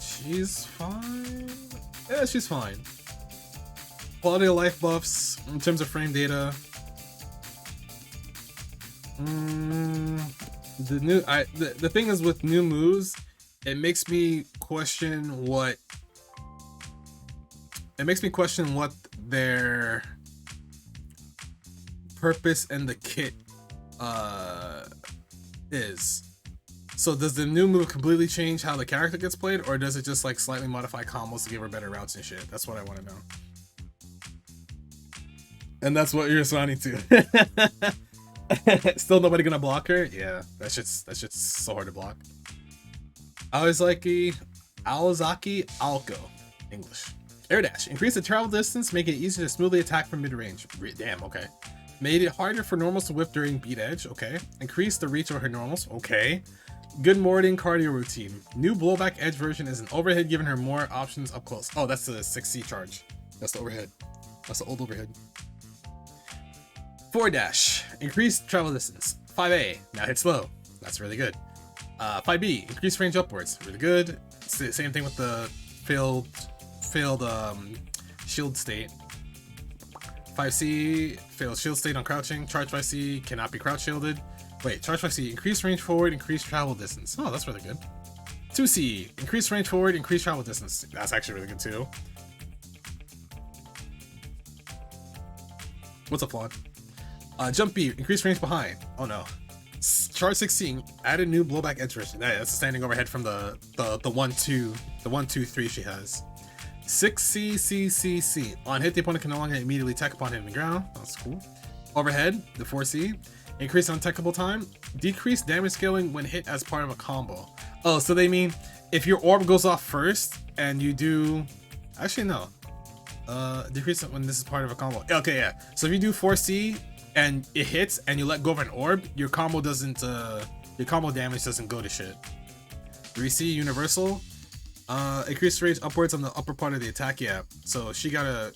She's fine. Yeah, she's fine. Quality of life buffs in terms of frame data. The thing is with new moves, it makes me question what their purpose in the kit is. So does the new move completely change how the character gets played, or does it just like slightly modify combos to give her better routes and shit? That's what I want to know. And that's what you're responding to. Still nobody gonna block her? Yeah, that shit's so hard to block. Aozaki Aoko. English. Air dash. Increase the travel distance, make it easier to smoothly attack from mid-range. Damn, okay. Made it harder for normals to whip during beat edge. Okay. Increase the reach of her normals. Okay. Good morning cardio routine. New blowback edge version is an overhead, giving her more options up close. Oh, that's the 6C charge. That's the overhead. That's the old overhead. 4 dash. Increased travel distance. 5A. Now hit slow. That's really good. 5B. Increased range upwards. Really good. Same thing with the failed shield state. 5C. Failed shield state on crouching. Charge 5C. Cannot be crouch shielded. Wait. Charge 5C. Increased range forward. Increased travel distance. Oh, that's really good. 2C. Increased range forward. Increased travel distance. That's actually really good too. What's up, Flawed? Jump B, increase range behind. Oh no. Charge 16, add a new blowback edge version. Yeah, that's a standing overhead from the 1-2-3 she has. 6C. On hit, the opponent can no longer immediately tech upon hitting the ground. That's cool. Overhead, the 4C. Increase untechable time. Decrease damage scaling when hit as part of a combo. Oh, so they mean if your orb goes off first and you do. Actually, no. Decrease it when this is part of a combo. Okay, yeah. So if you do 4C and it hits and you let go of an orb, your combo damage doesn't go to shit. 3C universal. Increased range upwards on the upper part of the attack. Yeah, so she got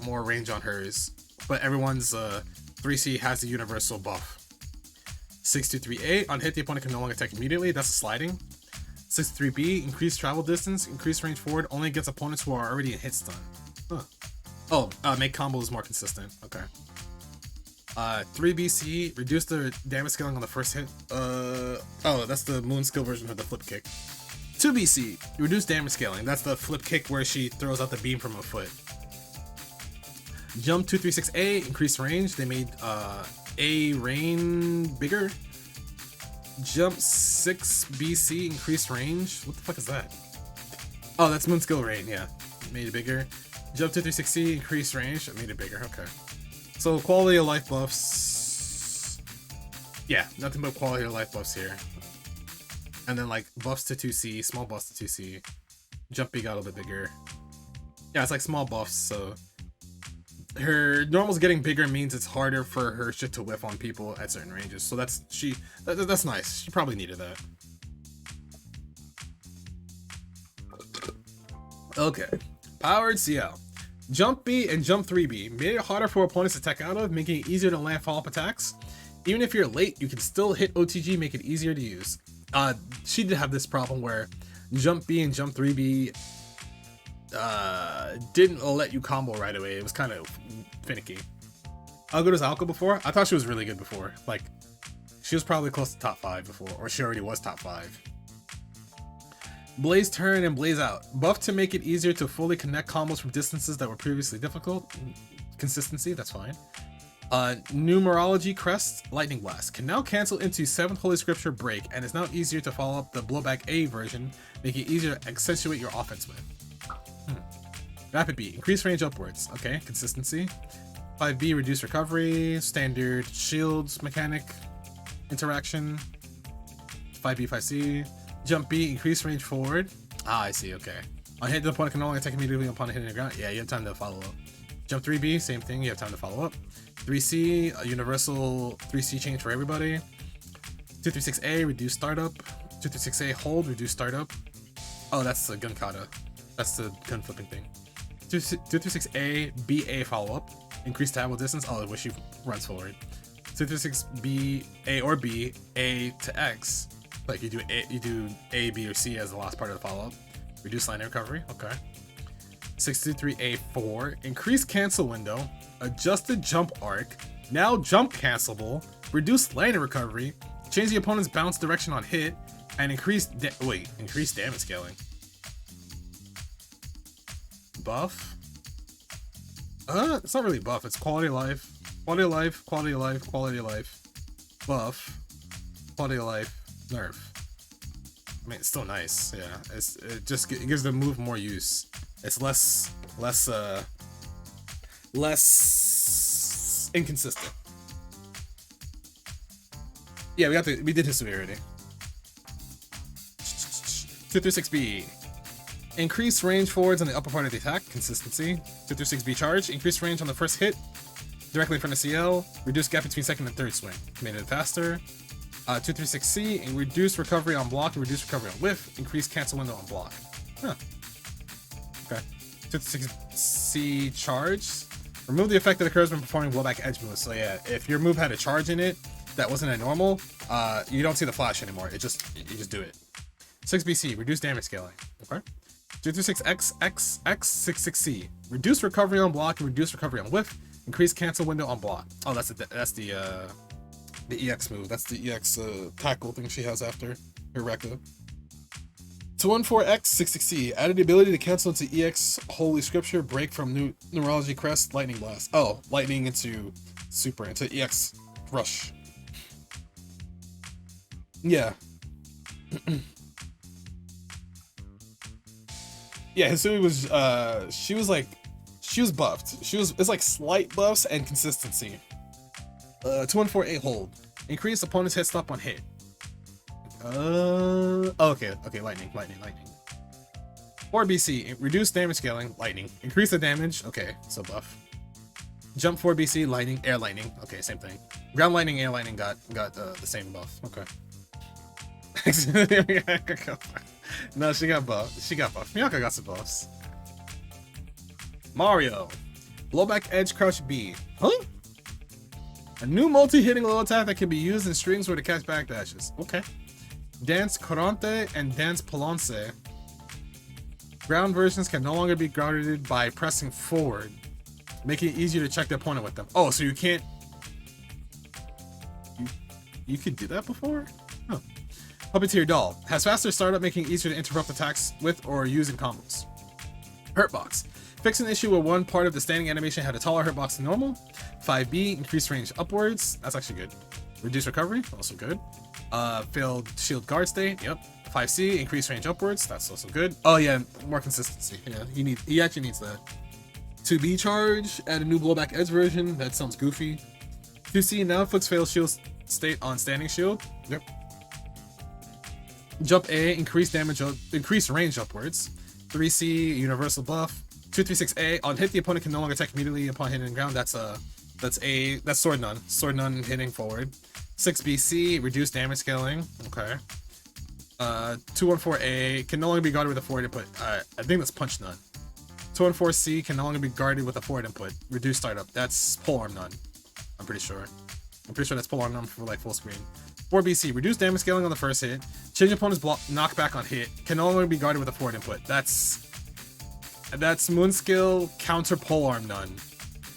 more range on hers, but everyone's 3C has the universal buff. 623A, on hit the opponent can no longer attack immediately. That's a sliding. 63B, increased travel distance, increased range forward, only against opponents who are already in hit stun. Huh. Oh, make combos more consistent. Okay. 3BC, reduce the damage scaling on the first hit. Oh, that's the moon skill version of the flip kick. 2BC, reduce damage scaling. That's the flip kick where she throws out the beam from a foot. Jump 236A, increased range. They made A rain bigger. Jump 6BC, increased range. What the fuck is that? Oh, that's moon skill rain. Yeah, made it bigger. Jump 236C, increased range. I made it bigger. Okay. So quality of life buffs. Yeah, nothing but quality of life buffs here. And then like buffs to 2C, small buffs to 2C. Jump B got a little bit bigger. Yeah, it's like small buffs, so her normal's getting bigger means it's harder for her shit to whiff on people at certain ranges. So that's nice. She probably needed that. Okay. Powered Ciel. Jump B and Jump 3B made it harder for opponents to attack out of, making it easier to land follow-up attacks. Even if you're late, you can still hit OTG, make it easier to use. She did have this problem where Jump B and Jump 3B didn't let you combo right away. It was kind of finicky. How good was Aoko before? I thought she was really good before. Like, she was probably close to top 5 before, or she already was top 5. Blaze turn and blaze out. Buff to make it easier to fully connect combos from distances that were previously difficult. Consistency, that's fine. Numerology crest, lightning blast can now cancel into 7th holy scripture break and is now easier to follow up the blowback A version, making it easier to accentuate your offense with. Rapid B, increase range upwards. Okay, consistency. 5B, reduce recovery. Standard shields mechanic interaction. 5B, 5C. Jump B, increase range forward. Ah, I see, okay. On hit, the opponent can only attack immediately upon hitting the ground. Yeah, you have time to follow up. Jump 3B, same thing, you have time to follow up. 3C, a universal 3C change for everybody. 236A, reduce startup. 236A, hold, reduce startup. Oh, that's the gun kata. That's the gun flipping thing. 236A, BA follow up. Increase travel distance. Oh, where she runs forward. 236B, A or B, A to X. Like you do A, B, or C as the last part of the follow up. Reduce line recovery. Okay. 623A4, increase cancel window. Adjusted jump arc. Now jump cancelable. Reduce line recovery. Change the opponent's bounce direction on hit. And increase damage scaling. Buff? It's not really buff. It's quality of life. Quality of life, quality of life, quality of life. Buff. Quality of life. Nerf. I mean, it's still nice. Yeah, it gives the move more use. It's less inconsistent. Yeah, we did Hisui already. 236B. Increase range forwards on the upper part of the attack. Consistency. 236B charge. Increase range on the first hit. Directly in front of CL. Reduce gap between second and third swing. Made it faster. 236C. And reduce recovery on block and reduce recovery on whiff. Increase cancel window on block. Huh. Okay. 236C charge. Remove the effect that occurs when performing blowback edge moves. So yeah, if your move had a charge in it that wasn't a normal, you don't see the flash anymore. You just do it. 6BC. Reduce damage scaling. Okay. 236XXX66C. Reduce recovery on block and reduce recovery on whiff. Increase cancel window on block. Oh, that's the EX move. That's the EX tackle thing she has after her Rekka. 214X66C. Added the ability to cancel into EX Holy Scripture, break from Numerology Crest, Lightning Blast. Oh, lightning into super, into EX Rush. Yeah. Yeah, Hisui was she was buffed. It's like slight buffs and consistency. 214A hold. Increase opponent's hit stop on hit. Okay, lightning. 4BC, reduce damage scaling, lightning. Increase the damage, okay, so buff. Jump 4BC, lightning, air lightning, okay, same thing. Ground lightning, air lightning got the same buff, okay. No, she got buffed. She got buffed. Miyako got some buffs. Mario. Blowback edge crouch B. Huh? A new multi-hitting low attack that can be used in strings where to catch backdashes. Okay. Dance Corante and Dance Polonce. Ground versions can no longer be guarded by pressing forward, making it easier to check the opponent with them. Oh, so you can't... You could do that before? Huh. Puppeteer Doll. Has faster startup, making it easier to interrupt attacks with or use in combos. Hurtbox. Fix an issue where one part of the standing animation had a taller hurtbox than normal. 5B, increased range upwards. That's actually good. Reduce recovery, also good. Failed shield guard state, yep. 5C, increased range upwards, that's also good. Oh yeah, more consistency. Yeah, he actually needs that. 2B charge, add a new blowback edge version. That sounds goofy. 2C now inflicts failed shield state on standing shield. Yep. Jump A, increased damage, increased range upwards. 3C, universal buff. 236A, on hit the opponent can no longer attack immediately upon hitting the ground. That's sword none. Sword none hitting forward. 6BC, reduced damage scaling. Okay. 214A can no longer be guarded with a forward input. I think that's punch none. 214C can no longer be guarded with a forward input. Reduced startup. That's polearm none. I'm pretty sure that's polearm none for like full screen. 4BC, reduced damage scaling on the first hit. Change opponent's block knockback on hit. Can no longer be guarded with a forward input. That's moon skill counter polearm none.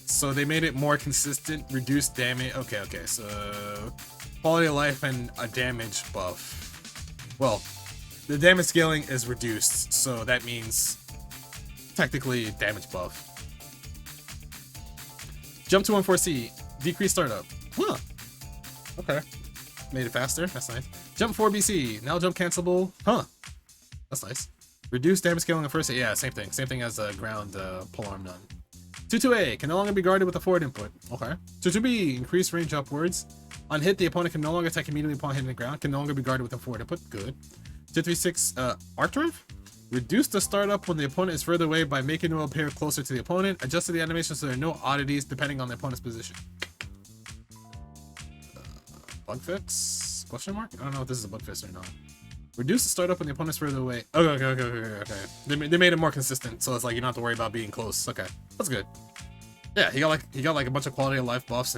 So they made it more consistent. Reduced damage. Okay. So quality of life and a damage buff. Well, the damage scaling is reduced, so that means technically damage buff. Jump to 14C, decrease startup. Huh. Okay. Made it faster. That's nice. Jump 4BC, now jump cancelable. Huh. That's nice. Reduce damage scaling on first hit. Yeah, same thing. Same thing as ground polearm none. 22A can no longer be guarded with a forward input. Okay. 22B, increase range upwards. On hit, the opponent can no longer attack immediately upon hitting the ground. Can no longer be guarded with a forward input. Good. 236, Arc Drive. Reduce the startup when the opponent is further away by making Noel appear closer to the opponent. Adjusted the animation so there are no oddities depending on the opponent's position. Bug fix? Question mark? I don't know if this is a bug fix or not. Reduce the startup when the opponent's further away. Okay. They made it more consistent, so it's like you don't have to worry about being close. Okay, that's good. Yeah, he got like a bunch of quality of life buffs,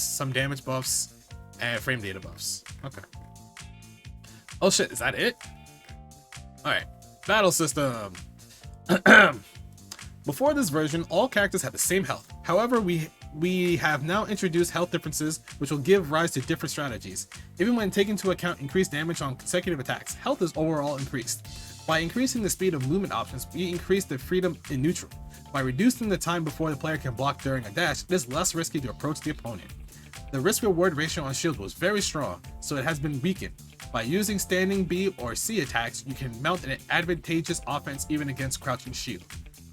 some damage buffs, and frame data buffs. Okay. Oh shit, is that it? Alright. Battle system. Before this version, all characters had the same health. However, we have now introduced health differences, which will give rise to different strategies. Even when taking into account increased damage on consecutive attacks, health is overall increased. By increasing the speed of movement options, we increase the freedom in neutral. By reducing the time before the player can block during a dash, it is less risky to approach the opponent. The risk-reward ratio on shield was very strong, so it has been weakened. By using standing B or C attacks, you can mount an advantageous offense even against crouching shield.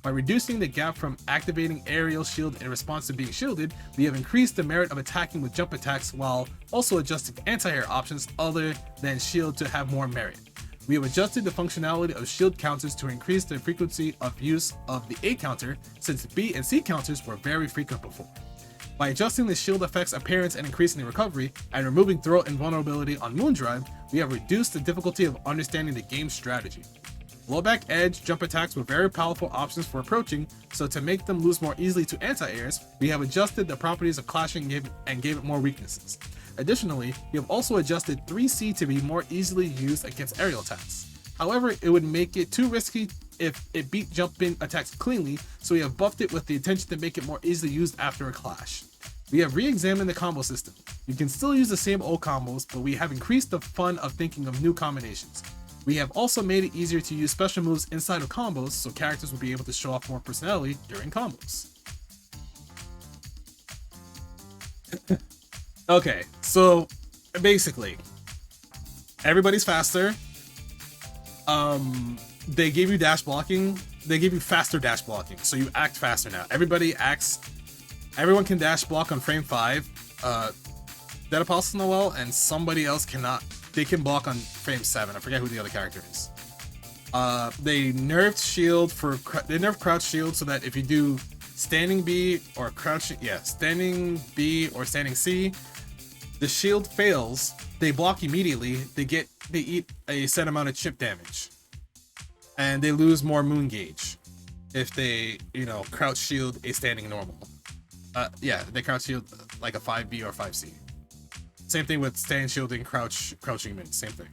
By reducing the gap from activating aerial shield in response to being shielded, we have increased the merit of attacking with jump attacks while also adjusting anti-air options other than shield to have more merit. We have adjusted the functionality of shield counters to increase the frequency of use of the A counter, since B and C counters were very frequent before. By adjusting the shield effect's appearance and increasing the recovery, and removing throw invulnerability on Moon Drive, we have reduced the difficulty of understanding the game's strategy. Blowback edge jump attacks were very powerful options for approaching, so to make them lose more easily to anti-airs, we have adjusted the properties of clashing and gave it more weaknesses. Additionally, we have also adjusted 3C to be more easily used against aerial attacks. However, it would make it too risky if it beat jumping attacks cleanly, so we have buffed it with the intention to make it more easily used after a clash. We have re-examined the combo system. You can still use the same old combos, but we have increased the fun of thinking of new combinations. We have also made it easier to use special moves inside of combos, so characters will be able to show off more personality during combos. Okay, so basically, everybody's faster. They gave you dash blocking. They gave you faster dash blocking, so you act faster now. Everyone can dash block on frame 5. Dead Apostle Noel and somebody else cannot. They can block on frame 7. I forget who the other character is. They nerfed shield they nerfed crouch shield so that if you do standing B or crouching, standing B or standing C, the shield fails they block immediately, they eat a set amount of chip damage. And they lose more moon gauge if they, crouch shield a standing normal. Yeah, they crouch shield like a 5B or 5C. Same thing with stand shielding, crouching mid, same thing.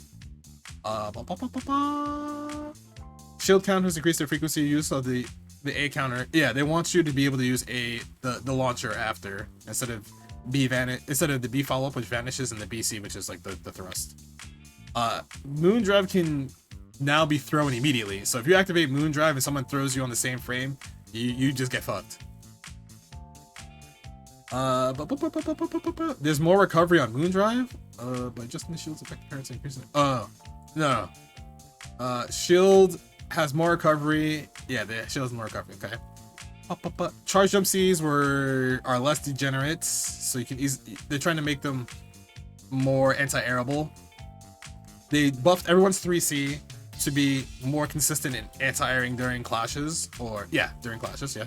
Shield counters increase the frequency use of the A counter. Yeah, they want you to be able to use the launcher after instead of the B follow up, which vanishes, and the BC, which is like the thrust. Moon Drive can now be thrown immediately. So if you activate Moon Drive and someone throws you on the same frame, you just get fucked. There's more recovery on Moon Drive, but just in the shield's effect parents increasing. No. Shield has more recovery. Yeah, the shield has more recovery. Okay. Charge jump Cs are less degenerate, so you can they're trying to make them more anti-airable. They buffed everyone's 3C to be more consistent in anti-airing during clashes, during clashes. Yeah.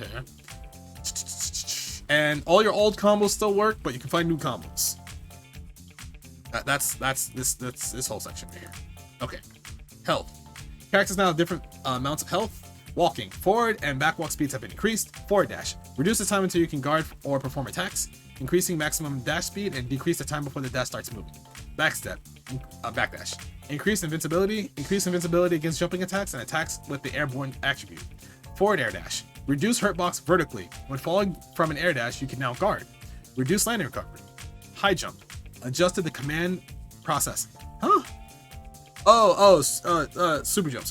And all your old combos still work, but you can find new combos. That's this whole section right here. Okay. Health. Characters now have different amounts of health. Walking. Forward and back walk speeds have been increased. Forward dash. Reduce the time until you can guard or perform attacks, increasing maximum dash speed and decrease the time before the dash starts moving. Backstep. Backdash. Increase invincibility. Increase invincibility against jumping attacks and attacks with the airborne attribute. Forward air dash. Reduce hurtbox vertically. When falling from an air dash, you can now guard. Reduce landing recovery. High jump. Adjusted the command processing. Huh? Super jump.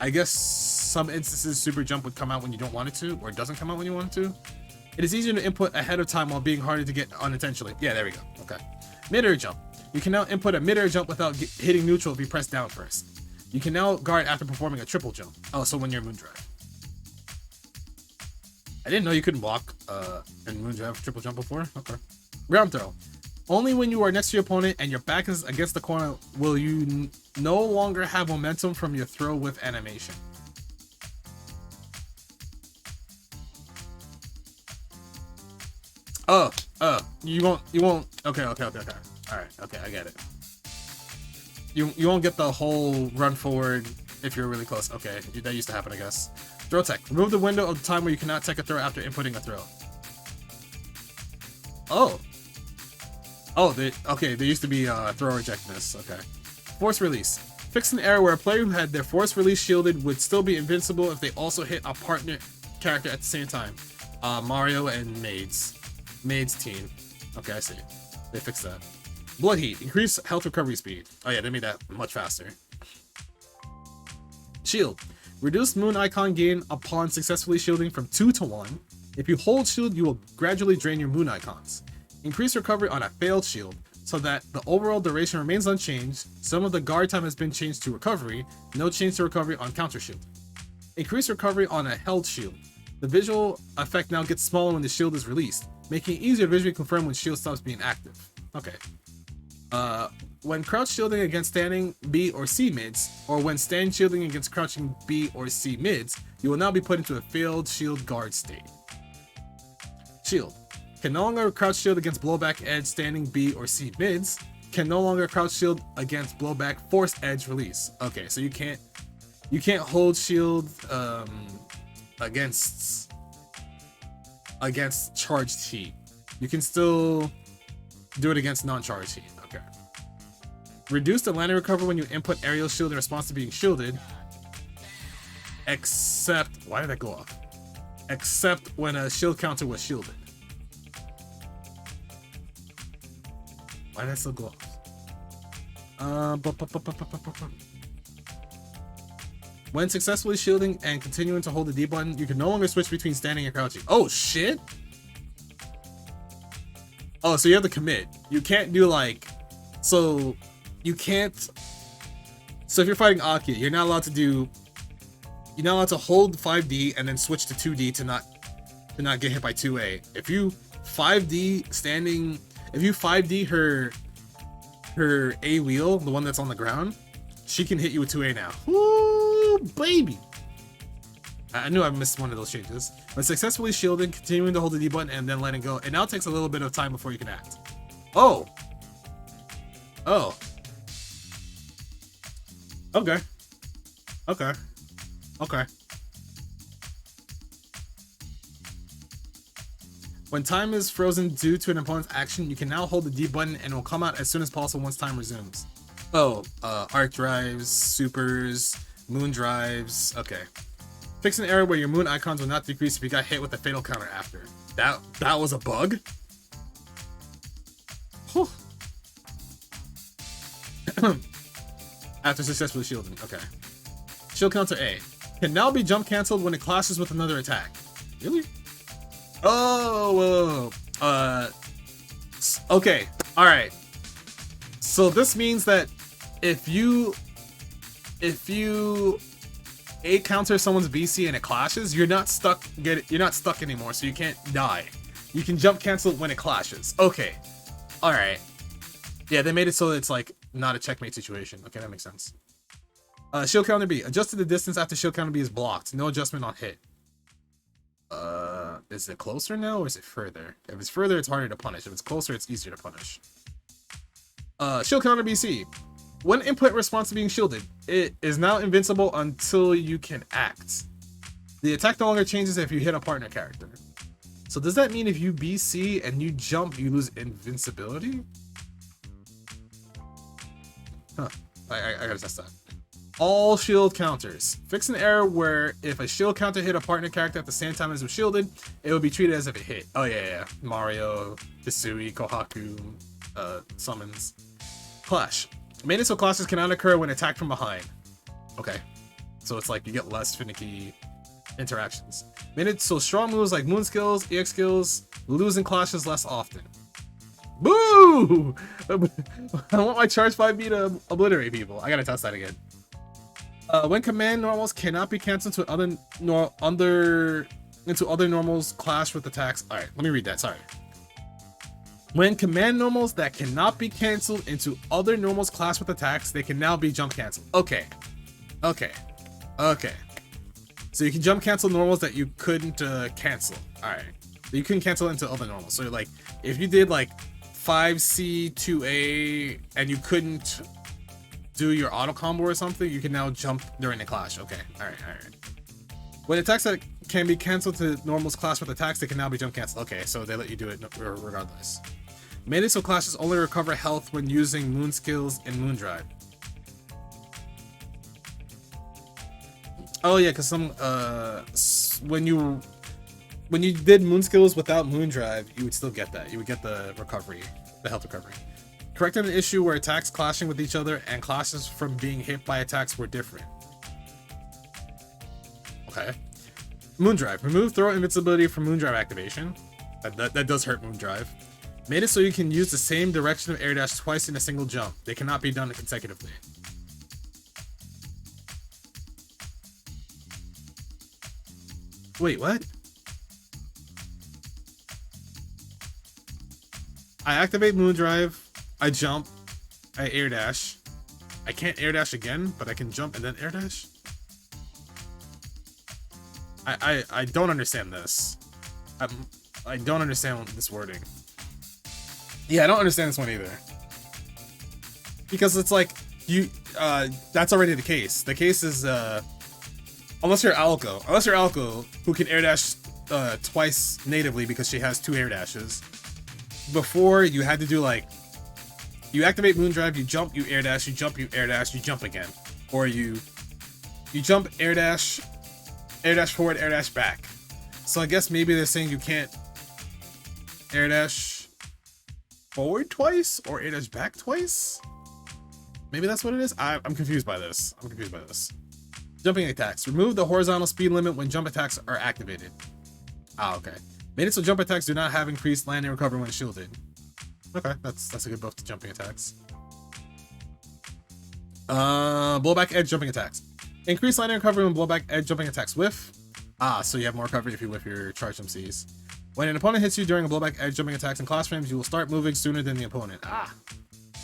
I guess some instances super jump would come out when you don't want it to, or it doesn't come out when you want it to. It is easier to input ahead of time while being harder to get unintentionally. Yeah, there we go. Okay. Mid-air jump. You can now input a mid-air jump without hitting neutral if you press down first. You can now guard after performing a triple jump. Oh, so when you're Moon Drive. I didn't know you couldn't block in Moon Drive triple jump before. Okay. Ground throw. Only when you are next to your opponent and your back is against the corner will you no longer have momentum from your throw with animation. You won't. Okay. All right. Okay, I get it. You won't get the whole run forward if you're really close. Okay, that used to happen, I guess. Throw tech. Remove the window of the time where you cannot tech a throw after inputting a throw. There used to be throw rejectness. Okay. Force release. Fix an error where a player who had their force release shielded would still be invincible if they also hit a partner character at the same time. Mario and Maid's team. Okay, I see. They fixed that. Blood heat. Increase health recovery speed. Oh yeah, they made that much faster. Shield. Reduce moon icon gain upon successfully shielding from 2 to 1. If you hold shield, you will gradually drain your moon icons. Increase recovery on a failed shield so that the overall duration remains unchanged. Some of the guard time has been changed to recovery. No change to recovery on counter shield. Increase recovery on a held shield. The visual effect now gets smaller when the shield is released, making it easier to visually confirm when shield stops being active. Okay. When crouch shielding against standing B or C mids, or when stand shielding against crouching B or C mids, you will now be put into a failed shield guard state. Shield. Can no longer crouch shield against blowback edge standing B or C mids. Can no longer crouch shield against blowback force edge release. Okay, so you can't hold shield against charged heat. You can still do it against non-charged heat. Okay. Reduce the landing recovery when you input aerial shield in response to being shielded. Except, why did that go off? Except when a shield counter was shielded. Why did that still go off? When successfully shielding and continuing to hold the D button, you can no longer switch between standing and crouching. Oh shit! Oh, so you have to commit. You can't do like, so you can't. So if you're fighting Akiha, you're not allowed to hold 5D and then switch to 2D to not get hit by 2A. If you 5D standing, if you 5D her A wheel, the one that's on the ground, she can hit you with 2A now. Woo, baby! I knew I missed one of those changes. But successfully shielding, continuing to hold the D button, and then letting go. It now takes a little bit of time before you can act. Oh! Oh. Okay. Okay. Okay. When time is frozen due to an opponent's action, you can now hold the D button and it will come out as soon as possible once time resumes. Oh, arc drives, supers, moon drives. Okay. Fix an error where your moon icons will not decrease if you got hit with a fatal counter after. That was a bug? Whew. After successfully shielding. Okay. Shield counter A. Can now be jump cancelled when it clashes with another attack. Really? Oh, whoa. Okay. Alright. So this means that if you A counter someone's BC and it clashes, you're not stuck anymore, so you can't die. You can jump cancel when it clashes. Okay. Alright. Yeah, they made it so it's like not a checkmate situation. Okay, that makes sense. Shield counter B. Adjusted the distance after shield counter B is blocked. No adjustment on hit. Is it closer now or is it further? If it's further, it's harder to punish. If it's closer, it's easier to punish. Shield counter BC. When input response to being shielded, it is now invincible until you can act. The attack no longer changes if you hit a partner character. So does that mean if you BC and you jump, you lose invincibility? Huh. I gotta test that. All shield counters. Fix an error where if a shield counter hit a partner character at the same time as it was shielded, it would be treated as if it hit. Oh yeah. Mario, Hisui, Kohaku, summons. Clash. Made it so clashes cannot occur when attacked from behind. Okay. So it's like you get less finicky interactions. Made it so strong moves like moon skills, EX skills, lose in clashes less often. Boo! I want my charge 5B to obliterate people. I gotta test that again. When command normals cannot be cancelled to other normals clash with attacks. Alright, let me read that, sorry. When command normals that cannot be cancelled into other normals clash with attacks, they can now be jump cancelled. Okay. So you can jump cancel normals that you couldn't cancel. Alright. You couldn't cancel into other normals. So like, if you did like 5C, 2A, and you couldn't do your auto combo or something, you can now jump during the clash. Okay, alright. When attacks that can be cancelled to normals clash with attacks, they can now be jump cancelled. Okay, so they let you do it regardless. Made it so clashes only recover health when using moon skills and moon drive. Oh yeah, because some when you did moon skills without moon drive, you would still get that. You would get the recovery, the health recovery. Correcting an issue where attacks clashing with each other and clashes from being hit by attacks were different. Okay. Moon drive. Remove throw invincibility from moon drive activation. That does hurt moon drive. Made it so you can use the same direction of air dash twice in a single jump. They cannot be done consecutively. Wait, what? I activate moon drive. I jump. I air dash. I can't air dash again, but I can jump and then air dash. I don't understand this. I don't understand this wording. Yeah, I don't understand this one either. Because it's like you that's already the case. The case is unless you're Aoko, who can air dash twice natively because she has 2 air dashes. Before you had to do like you activate moon drive, you jump, you air dash, you jump, you air dash, you jump again. Or you jump, air dash forward, air dash back. So I guess maybe they're saying you can't air dash forward twice or air dash back twice? Maybe that's what it is? I'm confused by this. Jumping attacks. Remove the horizontal speed limit when jump attacks are activated. Ah, okay. Made it so jump attacks do not have increased landing recovery when shielded. Okay, that's a good buff to jumping attacks. Blowback edge jumping attacks. Increase landing recovery when blowback edge jumping attacks whiff. Ah, so you have more recovery if you whiff your charge MCs. When an opponent hits you during a blowback edge jumping attacks in class frames, you will start moving sooner than the opponent. Ah,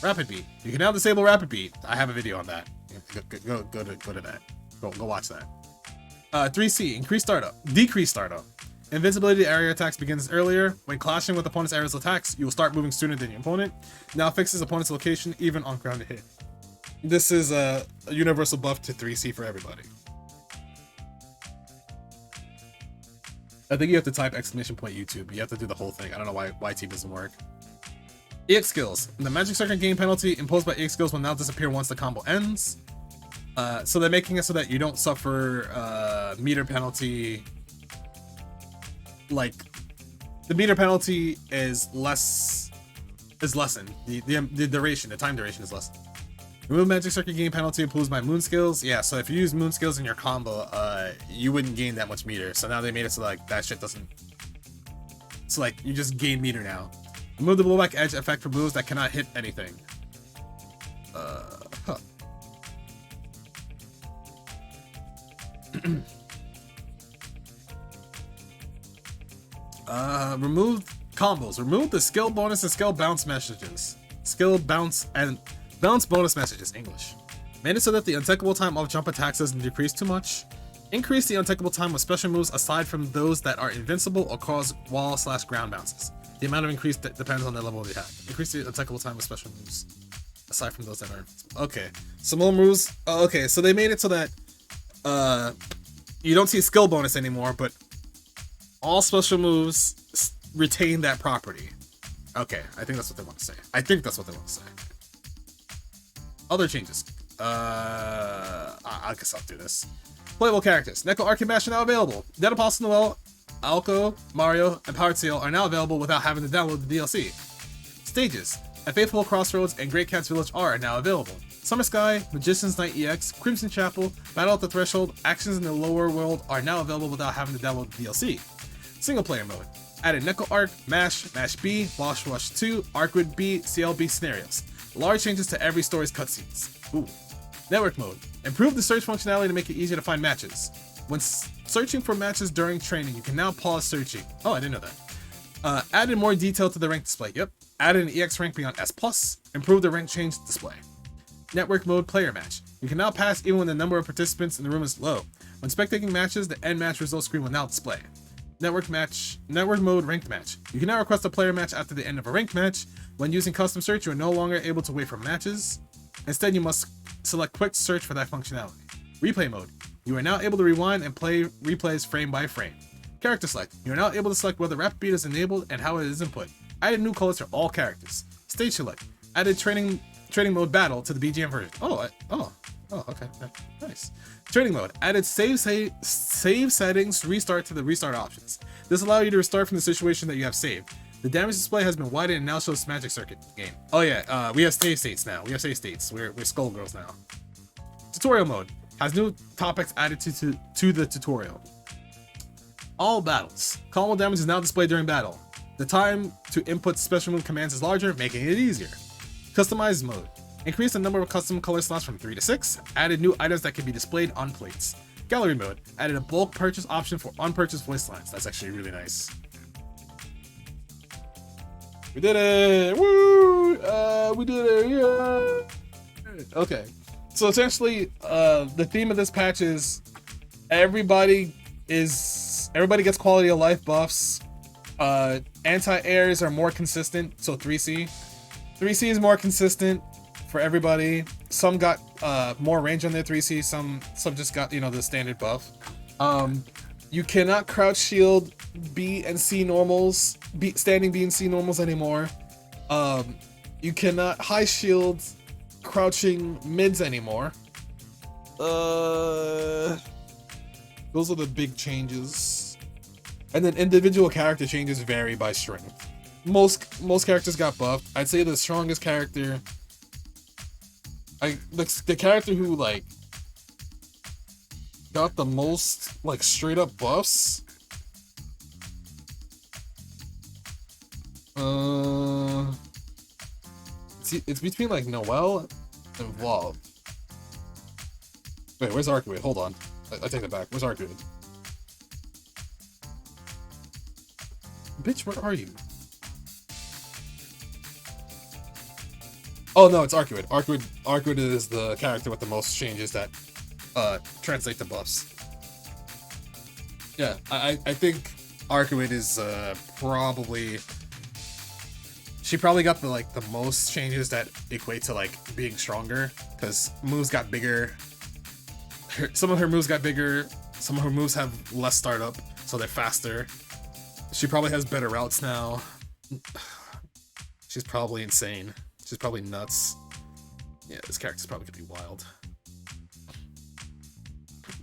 rapid beat. You can now disable rapid beat. I have a video on that. Go to that. Go watch that. 3C, decrease startup. Invincibility area attacks begins earlier. When clashing with opponent's aerial attacks, you will start moving sooner than your opponent. Now fixes opponent's location even on grounded hit. This is a universal buff to 3C for everybody. I think you have to type exclamation point YouTube. You have to do the whole thing. I don't know why YT doesn't work. EX skills. The magic circuit gain penalty imposed by EX skills will now disappear once the combo ends. So they're making it so that you don't suffer meter penalty. Like the meter penalty is lessened. The duration, the time duration is lessened. Remove magic circuit gain penalty imposed by moon skills. Yeah, so if you use moon skills in your combo, you wouldn't gain that much meter. So now they made it so like that shit doesn't. So like you just gain meter now. Remove the blowback edge effect for moves that cannot hit anything. Remove combos. Remove the skill bonus and skill bounce messages. Skill bounce and bounce bonus messages. English. Made it so that the untechable time of jump attacks doesn't decrease too much. Increase the untechable time with special moves aside from those that are invincible or cause wall/ground bounces. The amount of increase depends on the level of the attack. Increase the attackable time with special moves, aside from those that are... Okay, some more moves. Okay, so they made it so that you don't see skill bonus anymore, but all special moves retain that property. Okay, I think that's what they want to say. Other changes. I guess I'll do this. Playable characters. Neco Arcueid are now available. Dead Apostle Noel, Aoko, Mario, and Powered Ciel are now available without having to download the DLC. Stages. A Faithful Crossroads and Great Cat's Village are now available. Summer Sky, Magician's Night EX, Crimson Chapel, Battle at the Threshold, Actions in the Lower World are now available without having to download the DLC. Single player mode. Added Neco Arc, Mash, Mash B, Wash Wash 2, Arcueid B, CLB scenarios. Large changes to every story's cutscenes. Ooh. Network mode. Improved the search functionality to make it easier to find matches. When searching for matches during training, you can now pause searching. Oh, I didn't know that. Added more detail to the rank display. Yep. Added an EX rank beyond S+. Improved the rank change display. Network mode player match. You can now pass even when the number of participants in the room is low. When spectating matches, the end match results screen will now display. Network mode ranked match. You can now request a player match after the end of a ranked match. When using custom search, you are no longer able to wait for matches. Instead, you must select quick search for that functionality. Replay mode. You are now able to rewind and play replays frame by frame. Character select. You are now able to select whether rapid beat is enabled and how it is input. Added new colors for all characters. Stage select. Added training mode battle to the BGM version. Okay. Nice. Training mode. Added save settings restart to the restart options. This allows you to restart from the situation that you have saved. The damage display has been widened and now shows magic circuit game. Oh yeah, we have save states now. We're Skullgirls now. Tutorial mode. Has new topics added to the tutorial. All battles. Combo damage is now displayed during battle. The time to input special move commands is larger, making it easier. Customized mode. Increase the number of custom color slots from 3 to 6. Added new items that can be displayed on plates. Gallery mode. Added a bulk purchase option for unpurchased voice lines. That's actually really nice. We did it! Woo! We did it! Yeah! Okay. So essentially, the theme of this patch is everybody gets quality of life buffs. Anti-airs are more consistent, so 3C. 3C is more consistent for everybody. Some got more range on their 3C, some just got, the standard buff. You cannot crouch shield B and C normals, standing B and C normals anymore. You cannot high shield crouching mids anymore. Those are the big changes. And then individual character changes vary by strength. Most characters got buffed. I'd say the strongest character, the character who got the most straight up buffs. It's between Noel and Vlov. Wait, where's Arcueid? Hold on, I take that back. Where's Arcueid? Bitch, where are you? Oh no, it's Arcueid. Arcueid is the character with the most changes that translate to buffs. Yeah, I think Arcueid is probably, she probably got the most changes that equate to like being stronger, because moves got bigger. Some of her moves got bigger. Some of her moves have less startup, so they're faster. She probably has better routes now. She's probably insane. She's probably nuts. Yeah, this character's probably gonna be wild.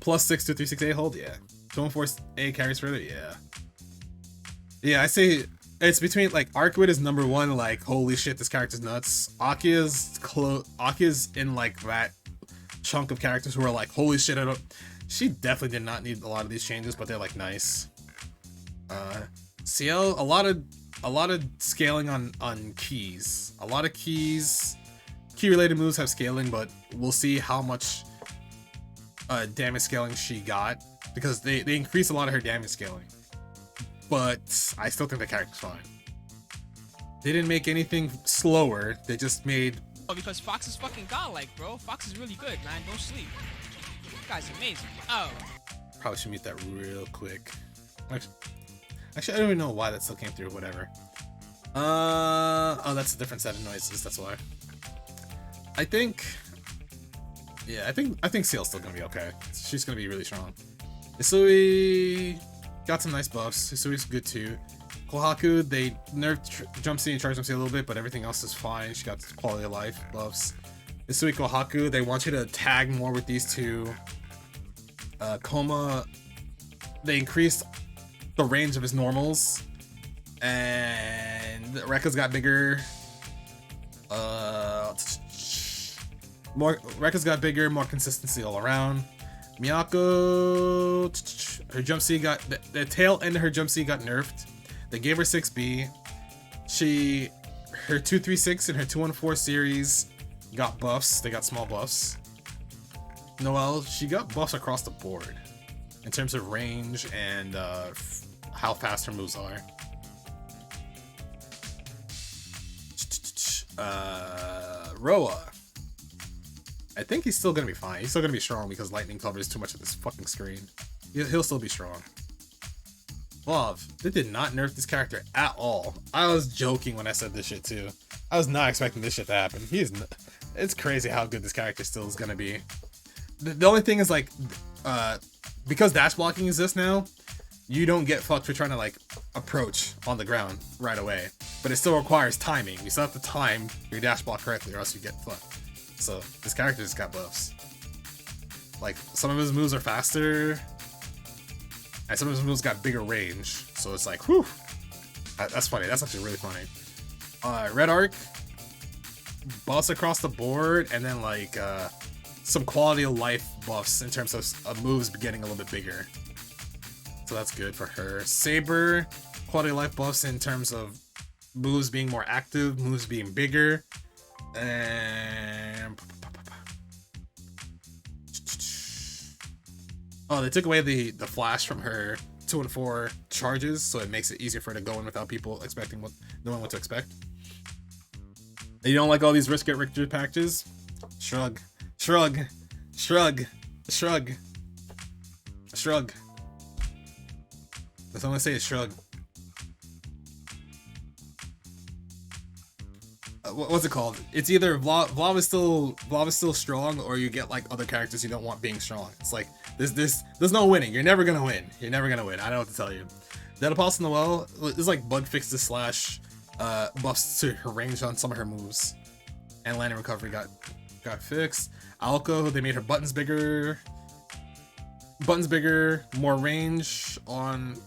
+6 to 368 hold, yeah. 214A carries further, yeah. Yeah, I say it's between like Arcueid is number one, like holy shit, this character's nuts. Akiha's in like that chunk of characters who are like holy shit, I don't. She definitely did not need a lot of these changes, but they're like nice. Ciel, a lot of scaling on keys. A lot of keys. Key related moves have scaling, but we'll see how much damage scaling she got, because they increase a lot of her damage scaling. But I still think the character's fine. They didn't make anything slower, they just made... Oh, because Fox is fucking godlike, bro. Fox is really good, man. Don't sleep. This guy's amazing. Oh. Probably should mute that real quick. Actually, I don't even know why that still came through, whatever. Oh, that's a different set of noises, that's why. I think Ciel's still gonna be okay. She's gonna be really strong. Hisui got some nice buffs. Hisui's good too. Kohaku, they nerfed Jump C and Charge Jump C a little bit, but everything else is fine. She got quality of life buffs. Hisui Kohaku, they want you to tag more with these two. Kouma, they increased the range of his normals, and Rekka's got bigger. Rekka's got bigger, more consistency all around. Miyako, her jump C got the tail end of her jump C got nerfed. They gave her 6B. Her 236 and her 214 series got buffs. They got small buffs. Noel, she got buffs across the board in terms of range and how fast her moves are. Roa, I think he's still gonna be fine. He's still gonna be strong because lightning covers too much of this fucking screen. He'll still be strong. Vlov, they did not nerf this character at all. I was joking when I said this shit too. I was not expecting this shit to happen. It's crazy how good this character still is gonna be. The only thing is like, because dash blocking exists now, you don't get fucked for trying to like approach on the ground right away. But it still requires timing. You still have to time your dash block correctly or else you get fucked. So this character just got buffs. Like some of his moves are faster, and some of his moves got bigger range. So it's like, whew. That's funny. That's actually really funny. Red Arc, buffs across the board, and then like some quality of life buffs in terms of moves getting a little bit bigger. So that's good for her. Saber, quality of life buffs in terms of moves being more active, moves being bigger. And oh, they took away the flash from her 2 and 4 charges, so it makes it easier for her to go in without people knowing what to expect. And you don't like all these risk get Richter packages? Shrug, shrug, shrug, shrug, shrug. That's all I'm gonna say is shrug. What's it called? It's either Vlov is still strong, or you get like other characters you don't want being strong. It's like there's no winning. You're never gonna win. You're never gonna win. I don't know what to tell you. Dead Apostle Noel is like bug fixes slash buffs to her range on some of her moves, and landing recovery got fixed. Aoko, they made her buttons bigger, more range on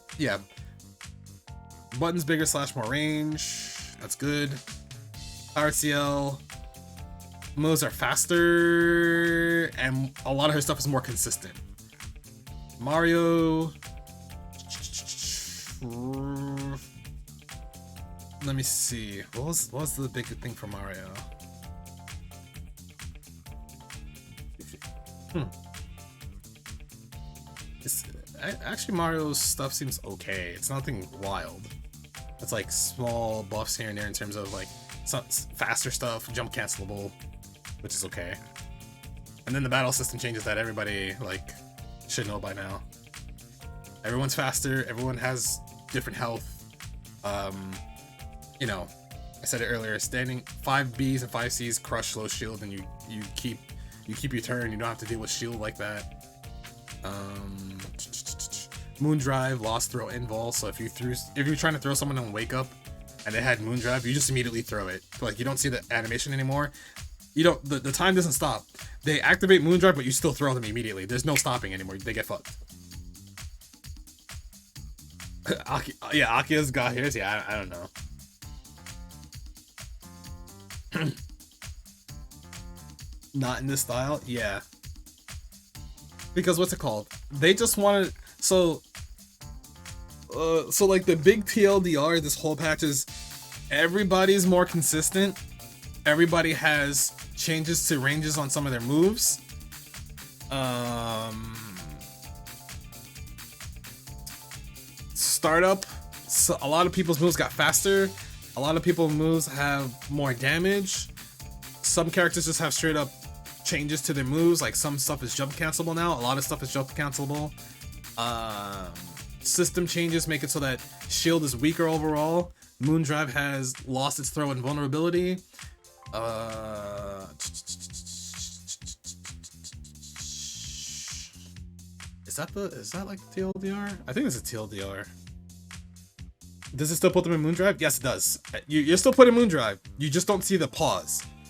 buttons bigger slash more range. That's good. Powered Ciel, moves are faster, and a lot of her stuff is more consistent. Mario, let me see. What was the big thing for Mario? Actually, Mario's stuff seems okay. It's nothing wild. It's like small buffs here and there in terms of like some faster stuff, jump cancelable, which is okay. And then the battle system changes that everybody like should know by now. Everyone's faster. Everyone has different health. You know, I said it earlier, standing 5 Bs and 5 Cs crush slow shield, and you keep your turn. You don't have to deal with shield like that. Moondrive, lost throw invul. So if you're trying to throw someone on wake up and they had Moondrive, you just immediately throw it. Like, you don't see the animation anymore. You don't, the time doesn't stop. They activate Moondrive, but you still throw them immediately. There's no stopping anymore. They get fucked. Akiha's got his. Yeah, I don't know. Not in this style? Yeah. Because what's it called? They just wanted, so like the big TLDR, this whole patch is everybody's more consistent. Everybody has changes to ranges on some of their moves. Startup, so a lot of people's moves got faster. A lot of people's moves have more damage. Some characters just have straight up changes to their moves. Like, some stuff is jump cancelable now. A lot of stuff is jump cancelable. System changes make it so that shield is weaker overall. Moondrive has lost its throw and vulnerability. Is that like TLDR? I think it's a TLDR. Does it still put them in Moondrive? Yes, it does. You're still putting Moondrive. You just don't see the pause.